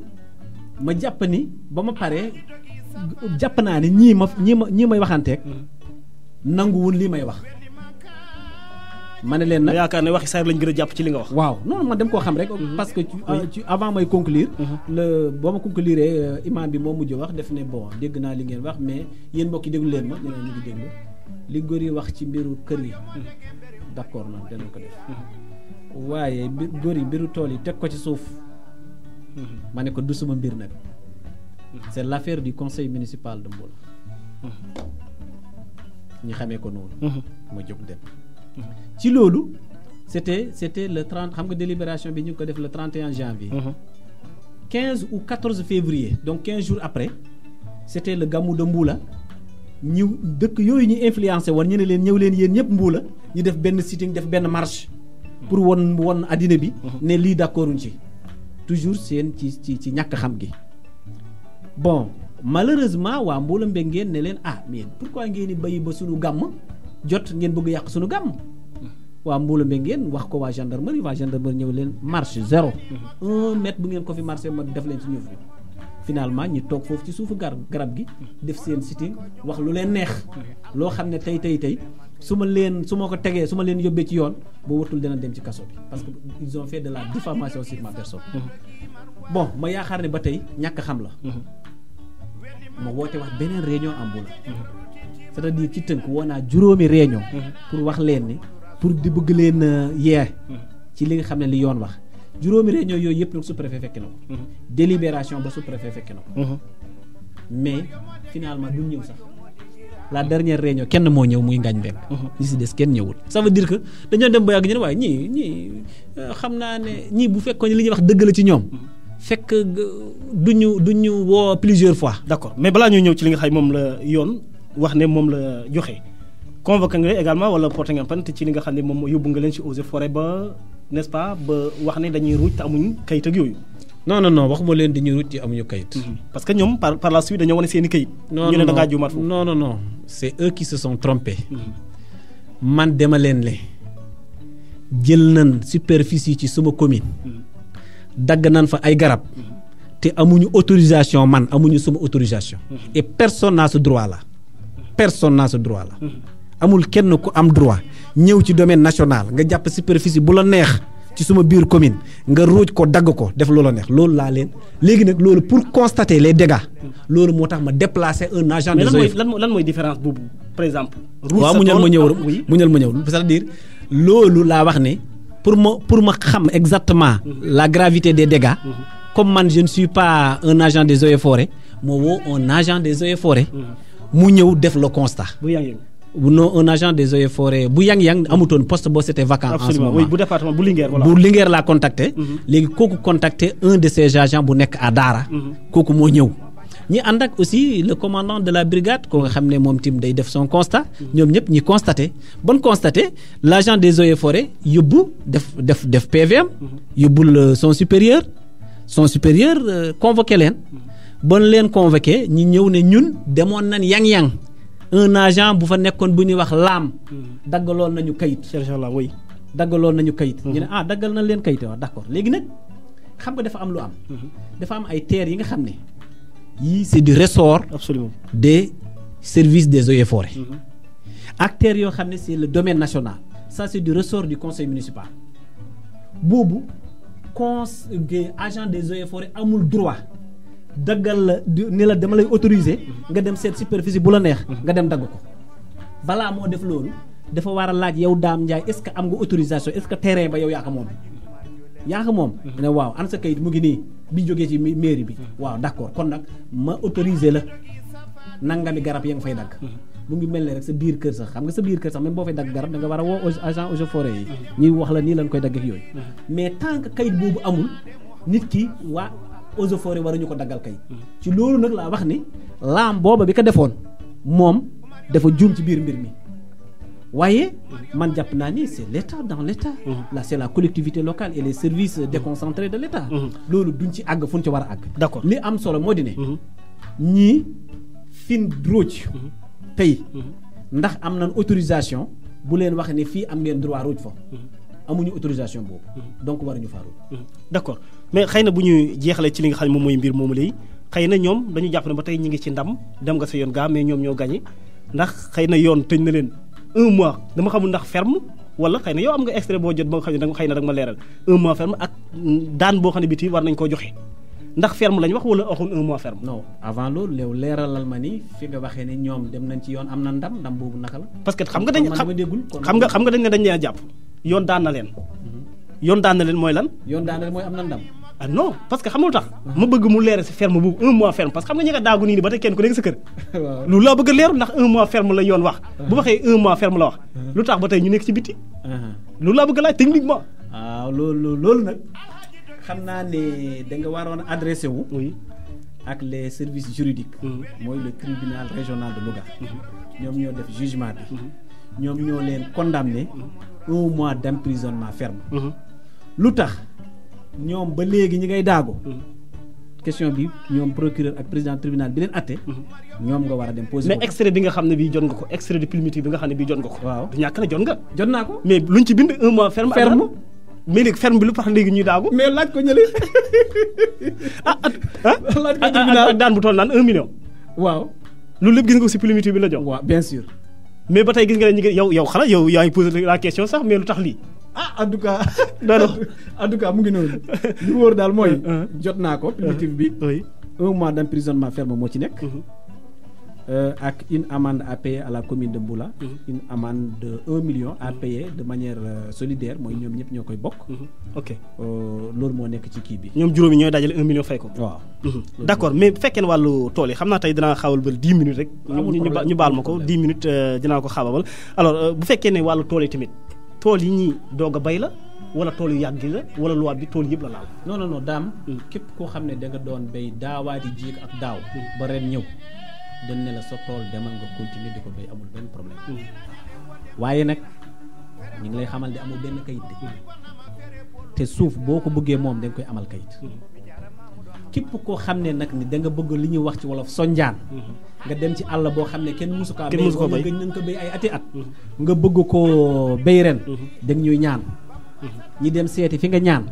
ma jàpp ni ba ma paree jàpp naa ne ñii may waxanteeg. nanguwul lii may wax. ma ne leen nag yaakaar ne waxi Sayer lañ gën a jàpp ci li nga wax. waaw non man dem koo xam rek. parce que avant may conclure. boo ma conclure imam bi moo mujj wax def ne bon dégg naa li ngeen wax mais yéen mbokk yi déglu leen ma ñu ngi déglu li góor yi wax ci mbiru kër yi. d'accord na danañ ko def. waaye góor yi mbiru tool yi teg ko ci suuf. ma ne ko du suma mbir nag. c'est l'affaire du conseil municipal de Mboula. ñi xamee ko noonu. ma jóg dem. ci loolu c'était le 30 xam nga délibération bi ñu ngi ko def le 31 janvier. 15 ou 14 février donc 15 jours après c'était le Gamou de Mboula ñu dëkk yooyu ñu influencé woon ñu ne leen ñëw leen yéen ñëpp Mboula ñu def benn sitting def benn marche. pour won addina bi. ne lii d'accorduñ ci. toujours seen ci ñàkk xam gi. bon malheureusement waa Mboula Mbengeen ne leen mais pourquoi ngeen di bàyyi ba sunu gàmm. jot ngeen bëgg yàq sunu gàmm. waa Mboula Mbengeen wax ko waa gendarmerie ñëw leen marche 0. 1 mètre bu ngeen ko fi marché ma def leen ci ñëw fi. finalement ñi toog foofu ci suufu garab gi def seen sitting wax lu leen neex. loo xam ne tey su ma leen yóbbee ci yoon boo watul dana dem ci kaso bi parce que ils ont fait de la diffamation sur ma personne. bon ma yaakaar ne ba tey ñàkk xam la. ma woote wax beneen réunion am Mboula. c'est-à-dire ci tënk woo naa juróomi réunion. pour wax leen ni pour di bëgg leen yee. ci li nga xam ne li yoon wax juróomi réunion yooyu yëpp nag sous-préfet fekke na ko. délibération ba sous-préfet fekke na ko. mais finalement duñ ñëw sax la dernière réunion kenn moo ñëw muy Ngañ Mbeng. ñi si des kenn ñëwul. ça veut dire que dañoo dem ba yàgg ñu ne waaye ñii xam naa ne ñii bu fekkoon li ñuy wax dëgg la ci ñoom. fekk duñu woo plusieurs fois. d'accord mais balaa ñuy ñëw ci li nga xam moom la yoon. wax ne moom la joxe convoqué nga également wala porté nga plainte ci li nga xam ne moom yóbbu nga leen ci eaux et forêt ba n'est-ce pas ba wax ne dañuy ruuj te amuñ kayit ak yooyu. non waxuma leen dañuy ruuj te amuñu kayit. parce que ñoom par la suite dañoo wane seen i kayit. ñu ne da ngaa juumaat foofu. non c'est eux qui se sont trompés. man dema leen le jël nañ superficie ci suma commune. dagg nañ fa ay garab. te amuñu autorisation man amuñu suma autorisation. et personne n'a ce droit là. personne n'a ce droit là. amul kenn ku am droit ñëw ci domaine national nga jàpp superficie bu la neex ci suma biir commune nga ruuj ko dagg ko def loola neex loolu laa leen léegi nag loolu pour constater les dégâts loolu moo tax ma déplacer un agent des eaux. lan mooy différence boobu par exemple. waaw muñal ma ñëw c'est-à-dire loolu laa wax ne pour ma xam exactement la gravité des dégâts. comme man je ne suis pas un agent des eaux et forêts moo woo un agent des eaux et forêts mu ñëw def le constat. non un agent des eaux et forêts bu yang amutoon poste boo c'était vacant. absolument, en ce moment oui bu département bu Linguère voilà. bu Linguère laa contacté. léegi kooku contacté un de ces agents bu nekk à Daara. kooku moo ñëw. ñi ànd ak aussi le commandant de la brigade ko nga xam ne moom tim day def son constat. ñoom ñëpp ñi constaté bon constaté l'agent des eaux et forêts yóbbu def PVM. yóbbul son supérieur convoqué leen. bon leen convoqué ñi ñëw ne ñun demoon nañ yang un agent bu fa nekkoon bu ñuy wax laam. daggaloon nañu kayit. oui. daggaloon nañu kayit. ñu ne daggal nañ leen kayit waaw d'accord léegi nag xam nga dafa am lu am. dafa am ay terres yi nga xam ne yii c'est du ressort. absolument des services des eaux et forêts. ak terres yoo xam ne c'est le domaine national. ça c'est du ressort du conseil municipal. boobu agent des eaux et forêts amul droit. daggal la ni la dama lay autoriser nga dem seet superficie bu la neex nga dem dagg ko balaa moo def loolu dafa war a laaj yow Dame Ndiaye est-ce que am nga autorisation est-ce que terrain ba yow yaa ko moom ne waaw an sa kayit mu ngi nii bi jógee ci mairie bi waaw d'accord kon nag ma autoriser la nangami garab ya nga fay dagg mu ngi mel ne rek sa biir kër sax xam nga sa biir kër sax même boo fay dagg garab da nga war a woo agent eaux et forêts yi ñuy wax la nii lañ koy dagg ak yooyu mais tant que kayit boobu amul nit ki waa eaux et forêts waruñu ko daggal kay ci loolu nag laa wax ni laam booba bi ko defoon moom dafa juum ci biir mbir mi waaye man jàpp naa ni c'est l'État dans l'État là c'est la collectivité locale et les services déconcentrés de l'État loolu duñ ci àgg fu ñu ci war a àgg d'accord li am solo moo di ne ñii fin ruuj tey ndax am nañ autorisation bu leen wax ne fii am ngeen droit ruuj fa amuñu autorisation boobu donc waruñu faa ruuj d'accord mais xëy na bu ñu jeexalee ci li nga xam ne moom mooy mbir moomu lay xëy na ñoom dañu jàpp ne ba tey ñi ngi ci ndam dem nga sa yoon gaa mais ñoom ñoo gagné ndax xëy na yoon tëj na leen 1 mois dama xamul ndax ferme wala xëy na yow am nga extrait boo jot ba nga xam ne danga xëy na danga ma leeral 1 mois ferme ak daan boo xam ne biti war nañ koo joxe ndax ferme lañ wax wala waxul 1 mois ferme. non avant loolu léew leeralal ma ni fi nga waxee ne ñoom dem nañ ci yoon am na ndam boobu naka la. parce que xam nga dañ xam nga dañ ne dañ leen a jàpp yoon daan na leen. yoon daan na leen mooy lan. yoon daan na leen mooy am na ndam. ah non parce que xamul tax ma bëgg mu leeral si ferme boobu 1 mois ferme parce que xam nga ñi nga daagu nii ba tey kenn ku nekk sa kër. waaw loolu laa bëgg a leeru ndax 1 mois ferme la yoon wax. bu waxee 1 mois ferme la wax. lu tax ba tey ñu nekk ci biti. loolu laa bëgg a laaj techniquement. waaw loolu nag xam naa ne da nga waroon a adressé wu. oui ak les services juridiques. mooy le tribunal régional de Louga. ñoom ñoo def jugement bi. ñoom ñoo leen condamné 1 mois d'emprisonnement ferme. lu tax ñoom ba léegi ñi ngay daago. question bi ñoom procureur ak président tribunal bi leen atte. ñoom nga war a dem poser. mais extrait bi nga xam ne bii jot nga ko extrait de primitif bi nga xam ne bii jot nga ko. waaw du ñàkk na jot nga. jot naa ko mais luñ ci bind 1 mois ferme. mais léegi ferme bi lu tax léegi ñuy daagu. mais laaj ko ñële. laaj ko tribunal ak daan bu toll naan 1 million. waaw loolu lépp gis nga ko si primitif bi la jox. waaw bien sûr. mais ba tey gis nga ne ñu ngi yow xanaa yow yaa ngi posé la question sax mais lu tax lii. en tout cas. en tout cas mu ngi noonu. li wóor daal mooy. jot naa ko primitif bi. 1 mois d'emprisonnement ferme moo ci nekk. ak une amende à payer à la commune de Mboula. une amende de 1 million à payer de manière solidaire mooy ñoom ñëpp ñoo koy bokk. ok loolu moo nekk ci kii bi. ñoom juróomi ñooy dajale 1 million fay ko. waaw. d'accord mais bu fekkee ne wàllu tool yi xam naa tey dinaa xawal ba 10 minutes rek. ñu baal ma ko 10 minutes dinaa ko xaababal alors bu fekkee ne wàllu tool yi tamit tool yi ñuy doog a bay la wala tool yu yàgg la wala loi bi tool yëpp la laal. non daam. képp koo xam ne da nga doon bay daawaati jiik ak daaw. ba ren ñëw. dañ ne la sa tool demal nga continuer di ko béy amul benn problème. waaye nag ñu ngi lay xamal ne amul benn kayit de. te suuf boo ko bëggee moom dañ koy amal kayit. képp koo xam ne nag ni da nga bëgg li ñuy wax ci wolof sonjaan. nga dem ci àll boo xam ne kenn musu kaa béy wala gëj nañ ko béy ay ati at. nga bëgg koo béy ren. da ñuy ñaan. ñi dem seeti fi nga ñaan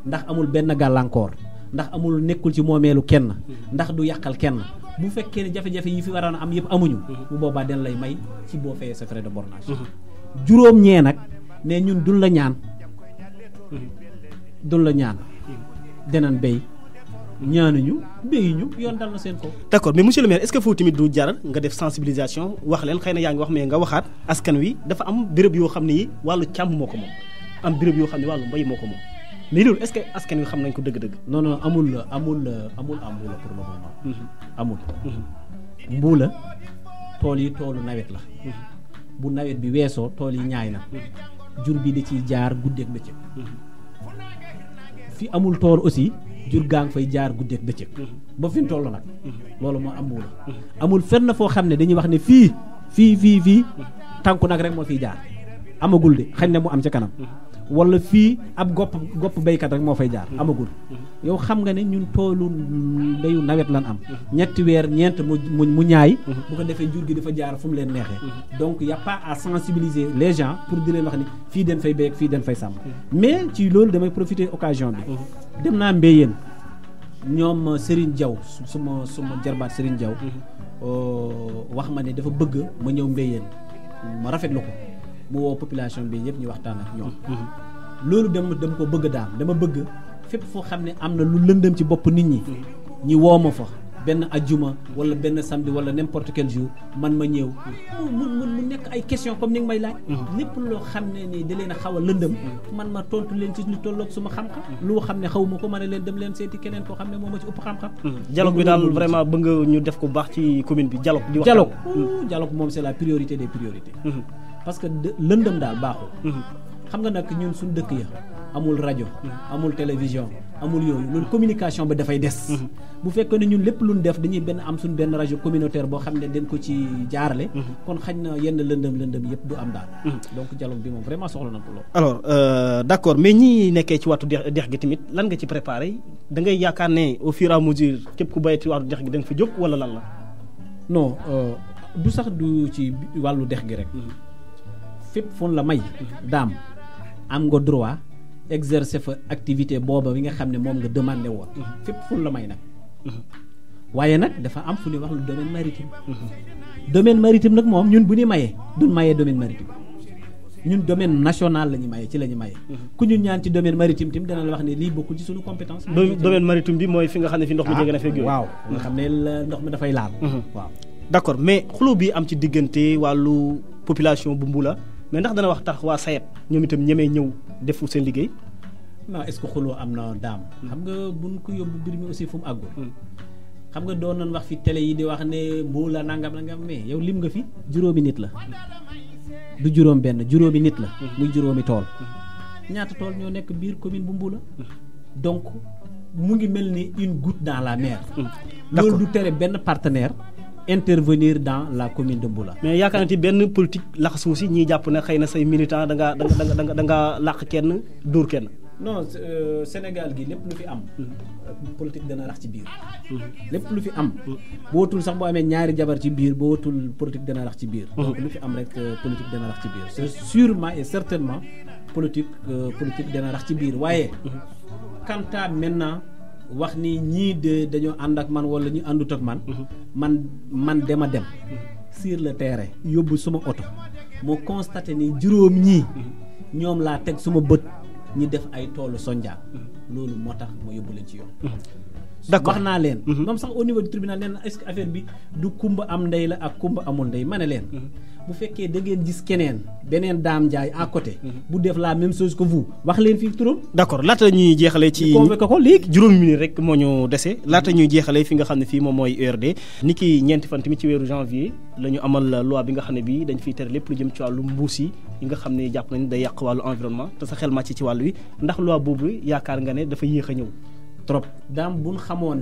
ndax amul benn gàllankoor ndax amul nekkul ci moomeelu kenn ndax du yàqal kenn bu fekkee ne jafe-jafe yi fi waroon a am yëpp amuñu bu boobaa den lay may ci boo fayee sa frais de bornage juróom ñee nag ne ñun duñ la ñaan denan béy ñaanuñu béyuñu yoon dal na seen ko. d'accord mais monsieur le maire est-ce que foofu tamit du jaral nga def sensibilisation wax leen xëy na yaa ngi wax mais nga waxaat askan wi dafa am béréb yoo xam ne yi wàllu càmm moo ko moom am béréb yoo xam ne wàllu mbay moo ko moom mais loolu est-ce que askan wi xam nañ ko dëgg-dëgg. non amul mbuula pour le moment. amul. mbuula tool yi toolu nawet la. bu nawet bi weesoo tool yi ñaay na. jur bi da ciy jaar guddeeg bëccëg. fi amul tool aussi. jur gaa ngi fay jaar guddeeg bëccëg ba fi mu toll nag loolu moo am mbuula amul fenn foo xam ne dañuy wax ne fii tànku nag rek moo fiy jaar amagul de xañ na mu am ca kanam wala fii ab gopp béykat rek moo fay jaar amagul yow xam nga ne ñun toolu mbayu nawet lan am ñetti weer ñeent mu ñaay bu ko defee jur gi dafa jaar fu mu leen neexee donc y a pas à sensibiliser les gens pour di leen wax ni fii den fay béy ak fii den fay sàmm mais ci loolu damay profiter occasion bi dem naa Mbéyeen ñoom Serigne Diaw suma jarbaat Serigne Diaw wax ma ne dafa bëgg ma ñëw Mbéyeen ma rafetlu ko mu woo population bi yëpp ñu waxtaan ak ñoom loolu dama ko bëgg dama bëgg fépp foo xam ne am na lu lëndëm ci bopp nit ñi woo ma fa benn ajjuma wala benn samedi wala n'importe quel jour man ma ñëw mu nekk ay question comme ni nga may laaj lépp loo xam ne ni da leen a xaw a lëndëm man ma tontu leen ci lu tolloog suma xam-xam loo xam ne xaw ma ko ma ne leen dem leen seeti keneen koo xam ne moo ma ci ëpp xam-xam dialogue bi daal vraiment bëgg nga ñu def ko baax ci commune bi dialogue dialogue moom c'est la priorité des priorités parce que lëndëm daal baaxul xam nga nag ñun suñu dëkk ya amul rajo amul télévision amul yooyu loolu communication ba dafay des bu fekkee ne ñun lépp luñ def dañuy am suñ benn rajo communautaire boo xam ne dañ ko ci jaarale kon xañ na yenn lëndëm yëpp du am daal donc dialogue bi moom vraiment soxla na ko lool alors d'accord mais ñi nekkee ci wàttu dex gi tamit lan nga ci préparé da ngay yaakaar ne au fur et à mesure képp ku bayee ci wàllu dex gi da nga fa jóg wala lan la non du sax du ci wàllu dex gi rek fépp fon la may daam am nga droit exercer fa activité booba bi nga xam ne moom nga demandé woon fépp fon la may nag waaye nag dafa am fu ñuy wax lu domaine maritime nag moom ñun bu ñu mayee duñ mayee domaine maritime ñun domaine national la ñu mayee ci la ñu mayee ku ñu ñaan ci domaine maritime tim dana la wax ne lii bokkul ci suñu compétence domaine maritime bi mooy fi nga xam ne fi ndox mi jege na fekk waaw nga xam ne ndox mi dafay laal waaw d'accord mais xuloo bi am ci diggante wàllu population bu Mbula mais ndax dana wax tax waa SAED ñoom itam ñemee ñëw defu seen liggéey non est-ce que xuloo am na daam xam nga buñ ko yóbbu mbir mi aussi fu mu àggul xam nga doon nañ wax fi télé yi di wax ne Mbula nangam mais yow lim nga fi juróomi nit la du juróom benn juróomi nit la muy juróomi tool ñaata tool ñoo nekk biir commune bu Mbula donc mu ngi mel ni une goutte dans la mer loolu du tere benn partenaire intervenir dans la commune de Mbula. mais yaakaar naa ci benn politique laxasu si ñiy jàpp ne xëy na say militant da nga làq kenn dóor kenn. non Sénégal gi lépp lu fi am. politique dana rax ci biir. lépp lu fi am. boo watul sax boo amee ñaari jabar ci biir boo watul politique dana rax ci biir. donc lu fi am rek politique dana rax ci biir c'est sûrement et certainement politique dana rax ci biir waaye. quant à maintenant. wax ni ñii dañoo ànd ak man wala ñu àndut ak man man dama dem sur le terrain yóbbu suma oto moo constaté ni juróom ñii ñoom laa teg suma bët ñi def ay toolu sonjaan loolu moo tax ma yóbbu leen ci yoon d'accord wax naa leen moom sax au niveau du tribunal nee na est-ce que affaire bi du kumba am ndey la ak kumba amul ndey ma ne leen bu fekkee da ngeen gis beneen Dame Ndiaye à côté bu def la même chose que vous wax leen fii turam d'accord laata ñuy jeexalee ci convoqué ko léegi juróomi minute rek moo ñu dese laata ñuy jeexalee fi nga xam ne fii moom mooy URD ni ki ñeenti fan tamit ci weeru janvier la ñu amal loi bi nga xam ne bii dañ fiy tere lépp lu jëm ci wàllu mbuus yi nga xam ne jàpp nañ day yàq wàllu environnement te sa xel màcc ci wàllu wi ndax loi boobu yaakaar nga ne dafa yéex a ñëw trop daam buñ xamoon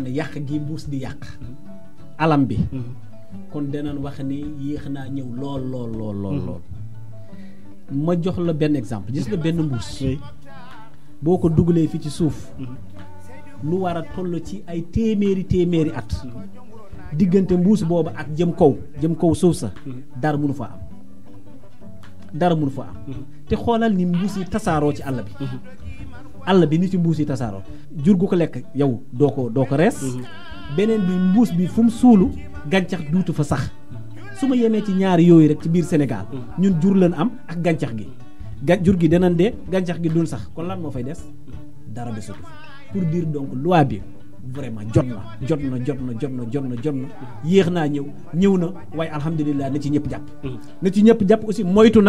ne yàq gi mbuus di yàq alam bi kon danañ wax ni yéex naa ñëw lool ma jox la benn exemple gis nga benn mbuus boo ko dugalee fi ci suuf lu war a toll ci ay téeméeri at diggante mbuus boobu ak jëm kaw suuf sa dara mënu fa am te xoolal ni mbuus yi tasaaroo ci àll bi àll bi ni ci mbuus yi tasaaroo jur gu ko lekk yow doo ko rees beneen bi mbuus bi fu mu suulu gàncax duutu fa sax su ma yemee ci ñaari yooyu rek ci biir Sénégal ñun jur leen am ak gàncax gi jur gi danañ dee gàncax gi dun sax kon lan moo fay des dara desatu pour dire donc loi bi vraiment jot na yéex naa ñëw na waaye alhamdulilah na ci ñëpp jàpp aussi moytu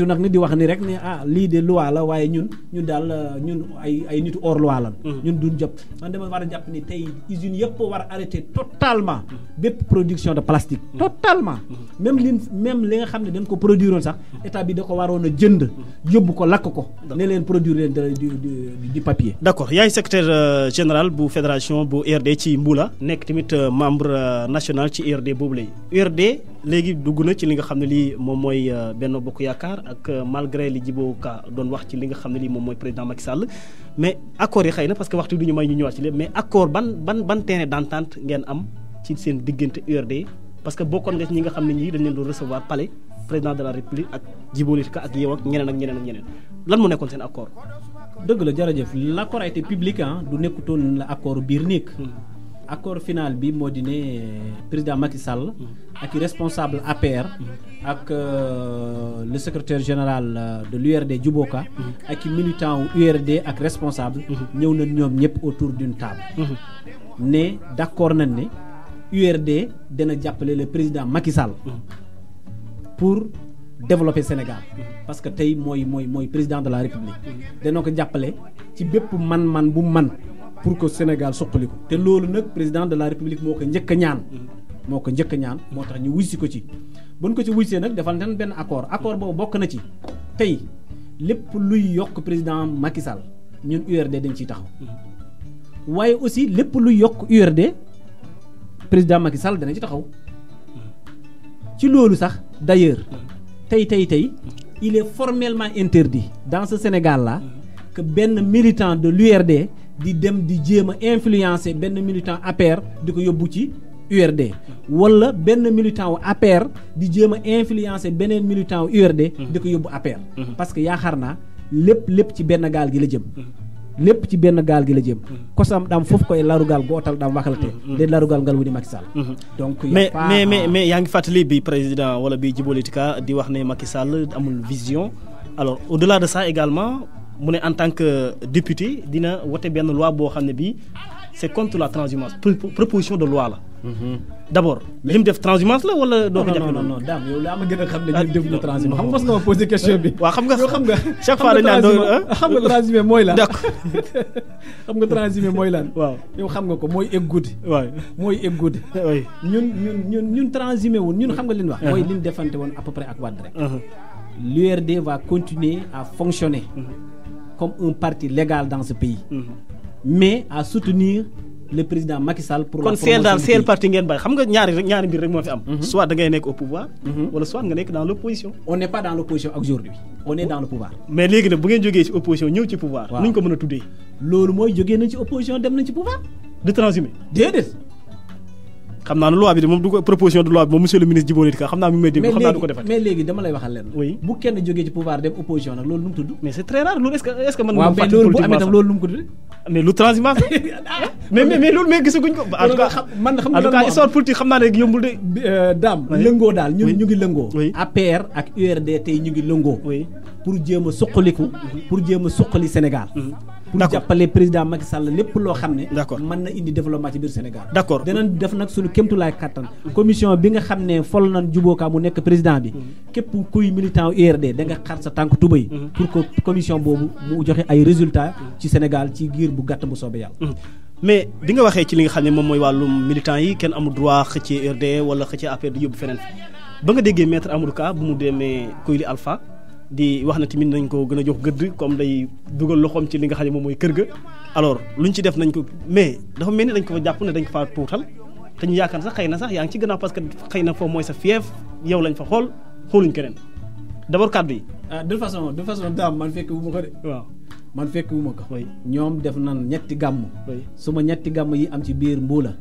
nag ni di wax ni rek ne lii de loi la waaye ñun daal ñun ay nitu hors loi lan ñun duñ jàpp man dama war a jàpp ni tey usines yëpp war a arrêter totalement bépp production de plastique totalement même li nga xam ne dañ ko produire woon sax état bi da ko waroon a jënd yóbbu ko lakk ko ne leen produire leen du papier. d'accord yaay secrétaire général bu fédération bu URD ci Mboula nekk tamit membre national ci URD boobu lay URD léegi dugg na ci li nga xam ne lii moom mooy Benno Bokk Yaakaar ak malgré li Djibo Ka doon wax ci li nga xam ne lii moom mooy président Macky Sall mais accord yi xëy na parce que waxtu du ñu may ñu ñëwaat ci lépp mais accord ban terrain d'entente ngeen am ci seen diggante URD parce que bokkoon nga ci ñi nga xam ne ñii dañ leen doon recevoir palais président de la république ak Djibo Ka ak yow ak ñeneen lan mu nekkoon seen accord. dëgg la jërëjëf l'accord a été public du nekkutoon la accord biir nekk. accord final bi moo di ne président Macky Sall ak responsable APR ak le secrétaire général de l'URD Djibo Ka ak militant wu URD ak responsable ñëw na ñoom ñëpp autour d'une table ne d'accord nañ ne URD dana jàppale le président Macky Sall pour développer Sénégal parce que tey mooy président de la République dana ko jàppale ci bépp man bu man pour que Sénégal suqaliku te loolu nag président de la République moo ko njëkk a ñaan moo tax ñu wuysi ko ci buñ ko ci wuysee nag defal nañ benn accord boobu bokk na ci tey lépp luy yokk président Macky Sall ñun URD dañ ciy taxaw waaye aussi lépp luy yokk URD président Macky Sall dana ci taxaw ci loolu sax d'ailleurs tey il est formellement interdit dans ce Sénégal là que benn militant de l'URD di dem di jéem a influencer benn militant APR di ko yóbbu ci URD wala benn militant wu APR di jéem a influencer beneen militant wu URD di ko yóbbu APR parce que yaakaar naa lépp ci benn gaal gi la jëm kosam daam foofu koy larugal gootal daam waxalate de larugal ngal wudi Macky Sall donc mais yaa ngi fàttali bi président wala bi Djibo Ka di wax ne Macky Sall amul vision alors au-delà de ça également mu ne en tant que député dina wote benn loi boo xam ne bii c'est contre la transhumance proposition de loi la d'abord li mu def transhumance la wala doo ko jàpp non daam yow laa ma gën a xam ne ñun def na transhumance xam nga mas nga ma posé question bi waaw xam nga chaque fois xam nga transhumé mooy lan xam nga transhumé mooy lan waaw yow xam nga ko mooy egg guddi mooy egg guddi ñun transhumé woon ñun xam nga li ñu wax mooy li ñu defante woon à peu près ak Wade rek l'URD va continuer à fonctionner comme un parti légal dans ce pays mais à soutenir le président Macky Sall pour la promotion kon seen parti ngeen bàyyi xam nga ñaari mbir rek moo fi am soit da ngay nekk au pouvoir wala soit nga nekk dans l'opposition. On n'est pas dans l'opposition aujourd'hui on est dans le pouvoir. mais léegi nag bu ngeen jógee ci opposition ñëw ci pouvoir nuñ ko mën a tuddee loolu mooy jógee nañ ci opposition dem nañ ci pouvoir de transhumé déedéet xam naa ne loi bi de moom du ko proposition de loi bi moom monsieur le ministre Djibo Ka xam naa mi ngi may dégg xam naa du ko defal mais léegi dama lay waxal leen oui bu kenn jógee ci pouvoir dem opposition nag loolu lu mu tudd mais c'est très rare loolu est-ce que mën nga fàttali loolu bu amee tam loolu lu mu ko tudd mais lu transhumance mais loolu mais gisaguñ ko en tout cas man xam en tout cas histoire politique xam naa ne yombul de daam lëngoo daal ñun ñu ngi lëngoo APR ak URD tey ñu ngi lëngoo pour jéem a suqaliku pour jéem a suqali Sénégal pour jàppale président Macky Sall lépp loo xam ne mën na indi développement ci biir Sénégal d'accord danañ def nag suñu kémtulaay kattan commission bi nga xam ne fol nañ Djibo Ka mu nekk président bi képp kuy militant URD da nga xar sa tànk tubay pour que commission boobu mu joxe ay résultats ci Sénégal ci giir bu gàtt bu soobee yàlla mais bi nga waxee ci li nga xam ne moom mooy wàllum militant yi kenn amul droit xëccee URD wala xëccee APR di yóbbu feneen ba nga déggee maître Amadou Ka bu mu demee Koyli Alpha di wax na tamit nañ ko gën a jox gëdd comme day dugal loxoom ci li nga xam ne moom mooy kër ga alors luñ ci def nañ ko mais dafa mel ni dañ ko fa jàpp ne dañ ko faa tuutal te ñu yaakaar sax xëy na sax yaa ngi ci gannaaw parce que xëy na foofu mooy sa fief yow lañ fa xooluñ keneen d'abord kàddu yi de façon daam man fekk wu ma ko de waaw man fekk wu ma ko ñoom def nan ñetti gàmm su ma ñetti gàmm yi am ci biir Mbuula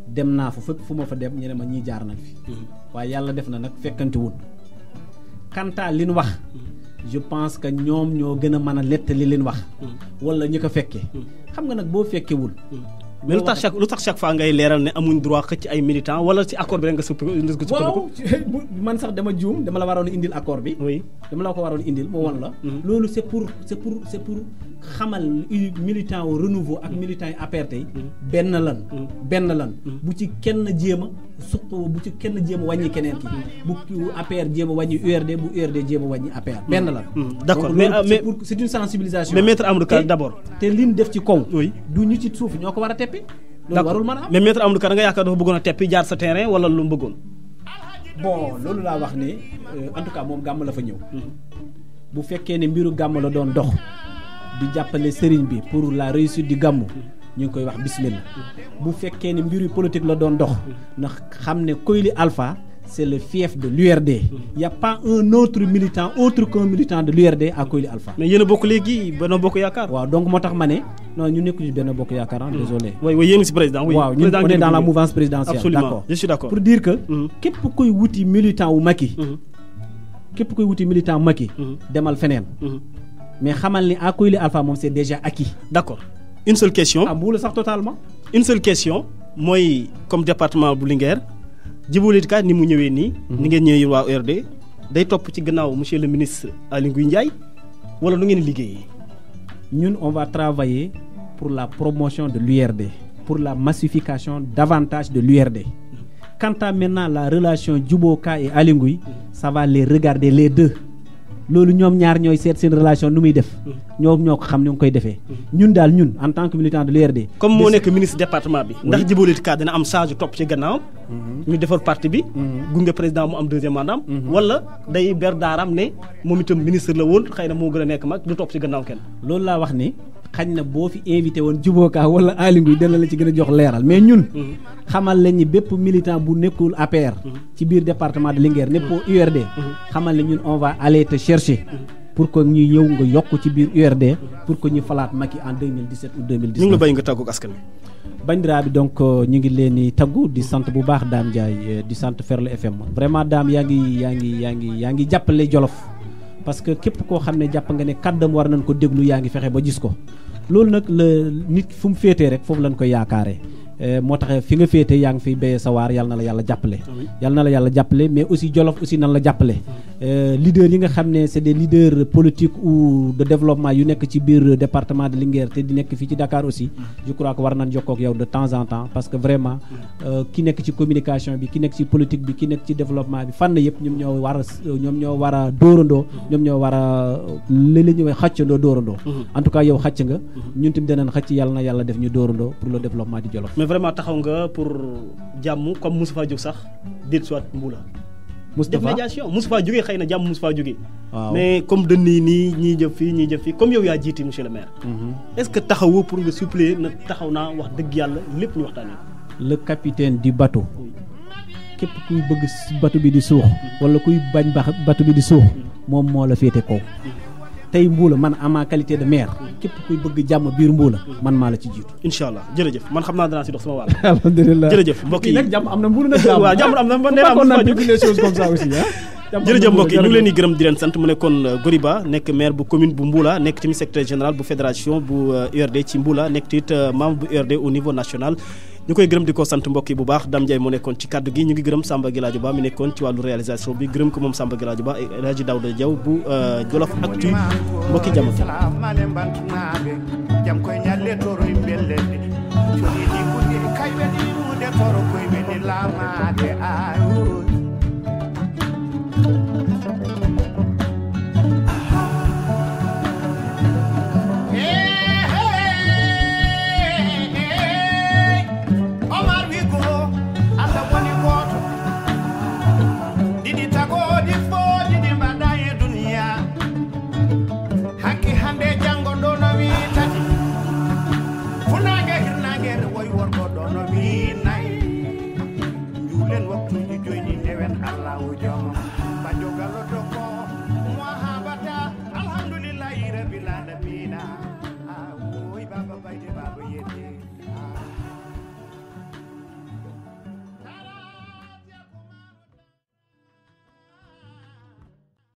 dem naa fa fépp fu ma fa dem ñu ne ma ñii jaar nañ fi waaye yàlla def na nag fekkante wun kantaa li ñu wax je pense que ñoom ñoo gën a mën a nettali leen wax wala ñi ko fekkee xam nga nag boo fekkewul mais lu tax chaque fois ngay leeral ne amuñ droit xëcc ay militants wala ci accord bi rek nga sukkandiku. waaw man sax dama juum dama la waroon indil accord bi. oui dama la ko waroon indil moo won la. loolu c'est pour xamal militant wu renouveau ak militant yi APR tey benn lan bu ci kenn jéem a bu ci kenn jéem a wàññi keneen ki bu APR jéem a wàññi URD bu URD jéem a wàññi APR benn lan. d'accord mais c'est une sensibilisation. mais maître Amadou Ka d'abord. te liñ def ci kaw. oui du ñu ci suuf ñoo ko war a teppi. loolu warul mën a am mais maître Amadou Ka da nga yaakaar dafa bëggoon a teppi jaar sa terrain wala lu mu bëggoon. bon loolu laa wax ne en tout cas moom gàmm la fa ñëw. bu fekkee ne mbiru gàmm la doon dox. di jàppale sëriñ bi pour la réussite du gàmmu ñu ngi koy wax bismillah bu fekkee ne mbiru politique la doon dox ndax xam ne Koyli Alpha c'est le fief de l'URD. Il y a pas un autre militant autre qu'un militant de l'URD à Koyli Alpha. mais yéen a bokk léegi Benno Bokk Yaakaar. waaw donc moo tax ma ne non ñu nekk ci Benno Bokk Yaakaar désolé. oui yéen ci président. oui waaw ñun on est dans la mouvance présidentielle. absolument d'accord je suis d'accord. pour dire que. képp koy wuti militant wu Macky. képp koy wuti militant Macky. demal feneen. mais xamal ni à Koyli Alpha moom c'est déjà acquis. d'accord une seule question. Mboula sax totalement. une seule question mooy comme département bu Linguère Djibo Leyti Ka ni mu ñëwee nii. ni ngeen ñëwee waa URD day topp ci gannaaw monsieur le ministre Aly Ngouille Ndiaye wala nu ngeen liggéeyee. ñun on va travailler pour la promotion de l'URD pour la massification davantage de l'URD. Quant à maintenant la relation Djibo Ka et Aly Ngouille ça va les regarder les deux. loolu ñoom ñaar ñooy seet seen relation nu muy def ñoom ñoo ko xam ni nga koy defee ñun daal ñun en tant que militant de l'URD comme moo nekk ministre département bi ndax Djibo Leyti Ka dina am charge topp ci gannaawam ñu defar parti bi gunge président mu am deuxième mandat wala day ber daaram ne moom itam ministre la woon xëy na moo gën a nekk mag du topp ci gannaaw kenn. loolu laa wax ni xañ na boo fi invité woon Djibo Ka wala Aly Ngouille dana la ci gën a jox leeral mais ñun xamal lañ ni bépp militant bu nekkul APR ci biir département de Linguère nekkul URD xamal la ñun on va aller te chercher pour que ñu ñëw nga yokk ci biir URD pour que ñu falaat Macky en 2017 ou 2019. ñu ngi la bay nga tàggu ak askan wi. bandira bi donc ñu ngi leen di taggu di sant bu baax Dame Ndiaye di sant Ferlo FM vraiment Dame yaa ngi jàppale Jolof parce que képp koo xam ne jàpp nga ne kàddam war nañ ko déglu yaa ngi fexe ba gis ko loolu nag la nit fu mu féetee rek foofu lañ koy yaakaaree moo tax fi nga féete yaa ngi fiy béyee sa waar yàlla na la yàlla jàppale yàlla na la yàlla jàppale mais aussi Jolof aussi nan la jàppale leaders yi nga xam ne c'est des leaders politiques ou de développement yu nekk ci biir département de Linguère te di nekk fii ci Dakar aussi je crois que war nañ jokkoo ak yow de temps en temps parce que vraiment ki nekk ci communication bi ki nekk ci politique bi ki nekk ci développement bi fànn yëpp ñoom ñoo war a dóorandoo ñoom ñoo war a li la ñuy xàccandoo dóorandoo en tout cas yow xàcc nga ñun tamit danañ xàcc yàlla na yàlla def ñu dóorandoo pour le développement du Jolof. vraiment taxaw nga pour jàmm comme Moustapha Diop sax déet soit Mboula. Moustapha def médiation Moustapha jógee xëy na jàmm Moustapha jógee. waaw mais comme dënn yi nii ñii jëf fii comme yow yaa jiiti monsieur le maire. est-ce que taxawoo pour nga suppléer na taxaw naa wax dëgg yàlla lépp ñu waxtaanee. le capitaine du bateau. képp kuy bëgg bateau bi di suux. wala kuy bañ bateau bi di suux. moom moo la féete kaw. tey Mboula man en ma qualité de maire képp kuy bëgg jàmm biir Mboula man maa la ci jiitu. incha allah jërëjëf man xam naa danaa si dox sama wàll. alhamdulilah jërëjëf mbokk yi nag jàmm am na Mboula nag. waaw jàmm am na man nee naa les choses comme ça aussi jërëjëf mbokk yi ñu ngi leen di gërëm di leen sant mu nekkoon Goriba nekk maire bu commune bu Mboula nekk tamit secrétaire général bu fédération bu URD ci Mboula nekk tamit membre bu URD au niveau national. ñu koy gërëm di ko sant mbokk yi bu baax Dame Ndiaye moo nekkoon ci kaddu gi ñu ngi gërëm Samba Giladio Ba mi nekkoon ci wàllu réalisation bi gërëm ko moom Samba Giladio Ba El Hadji Daouda Diaw bu Jolof Actu mbokki jàmm jam koy ñalle toro mbelle ni ko ni kay be ni mu de toro koy be ni la ma de ay Alhamdulillah rabbil alamin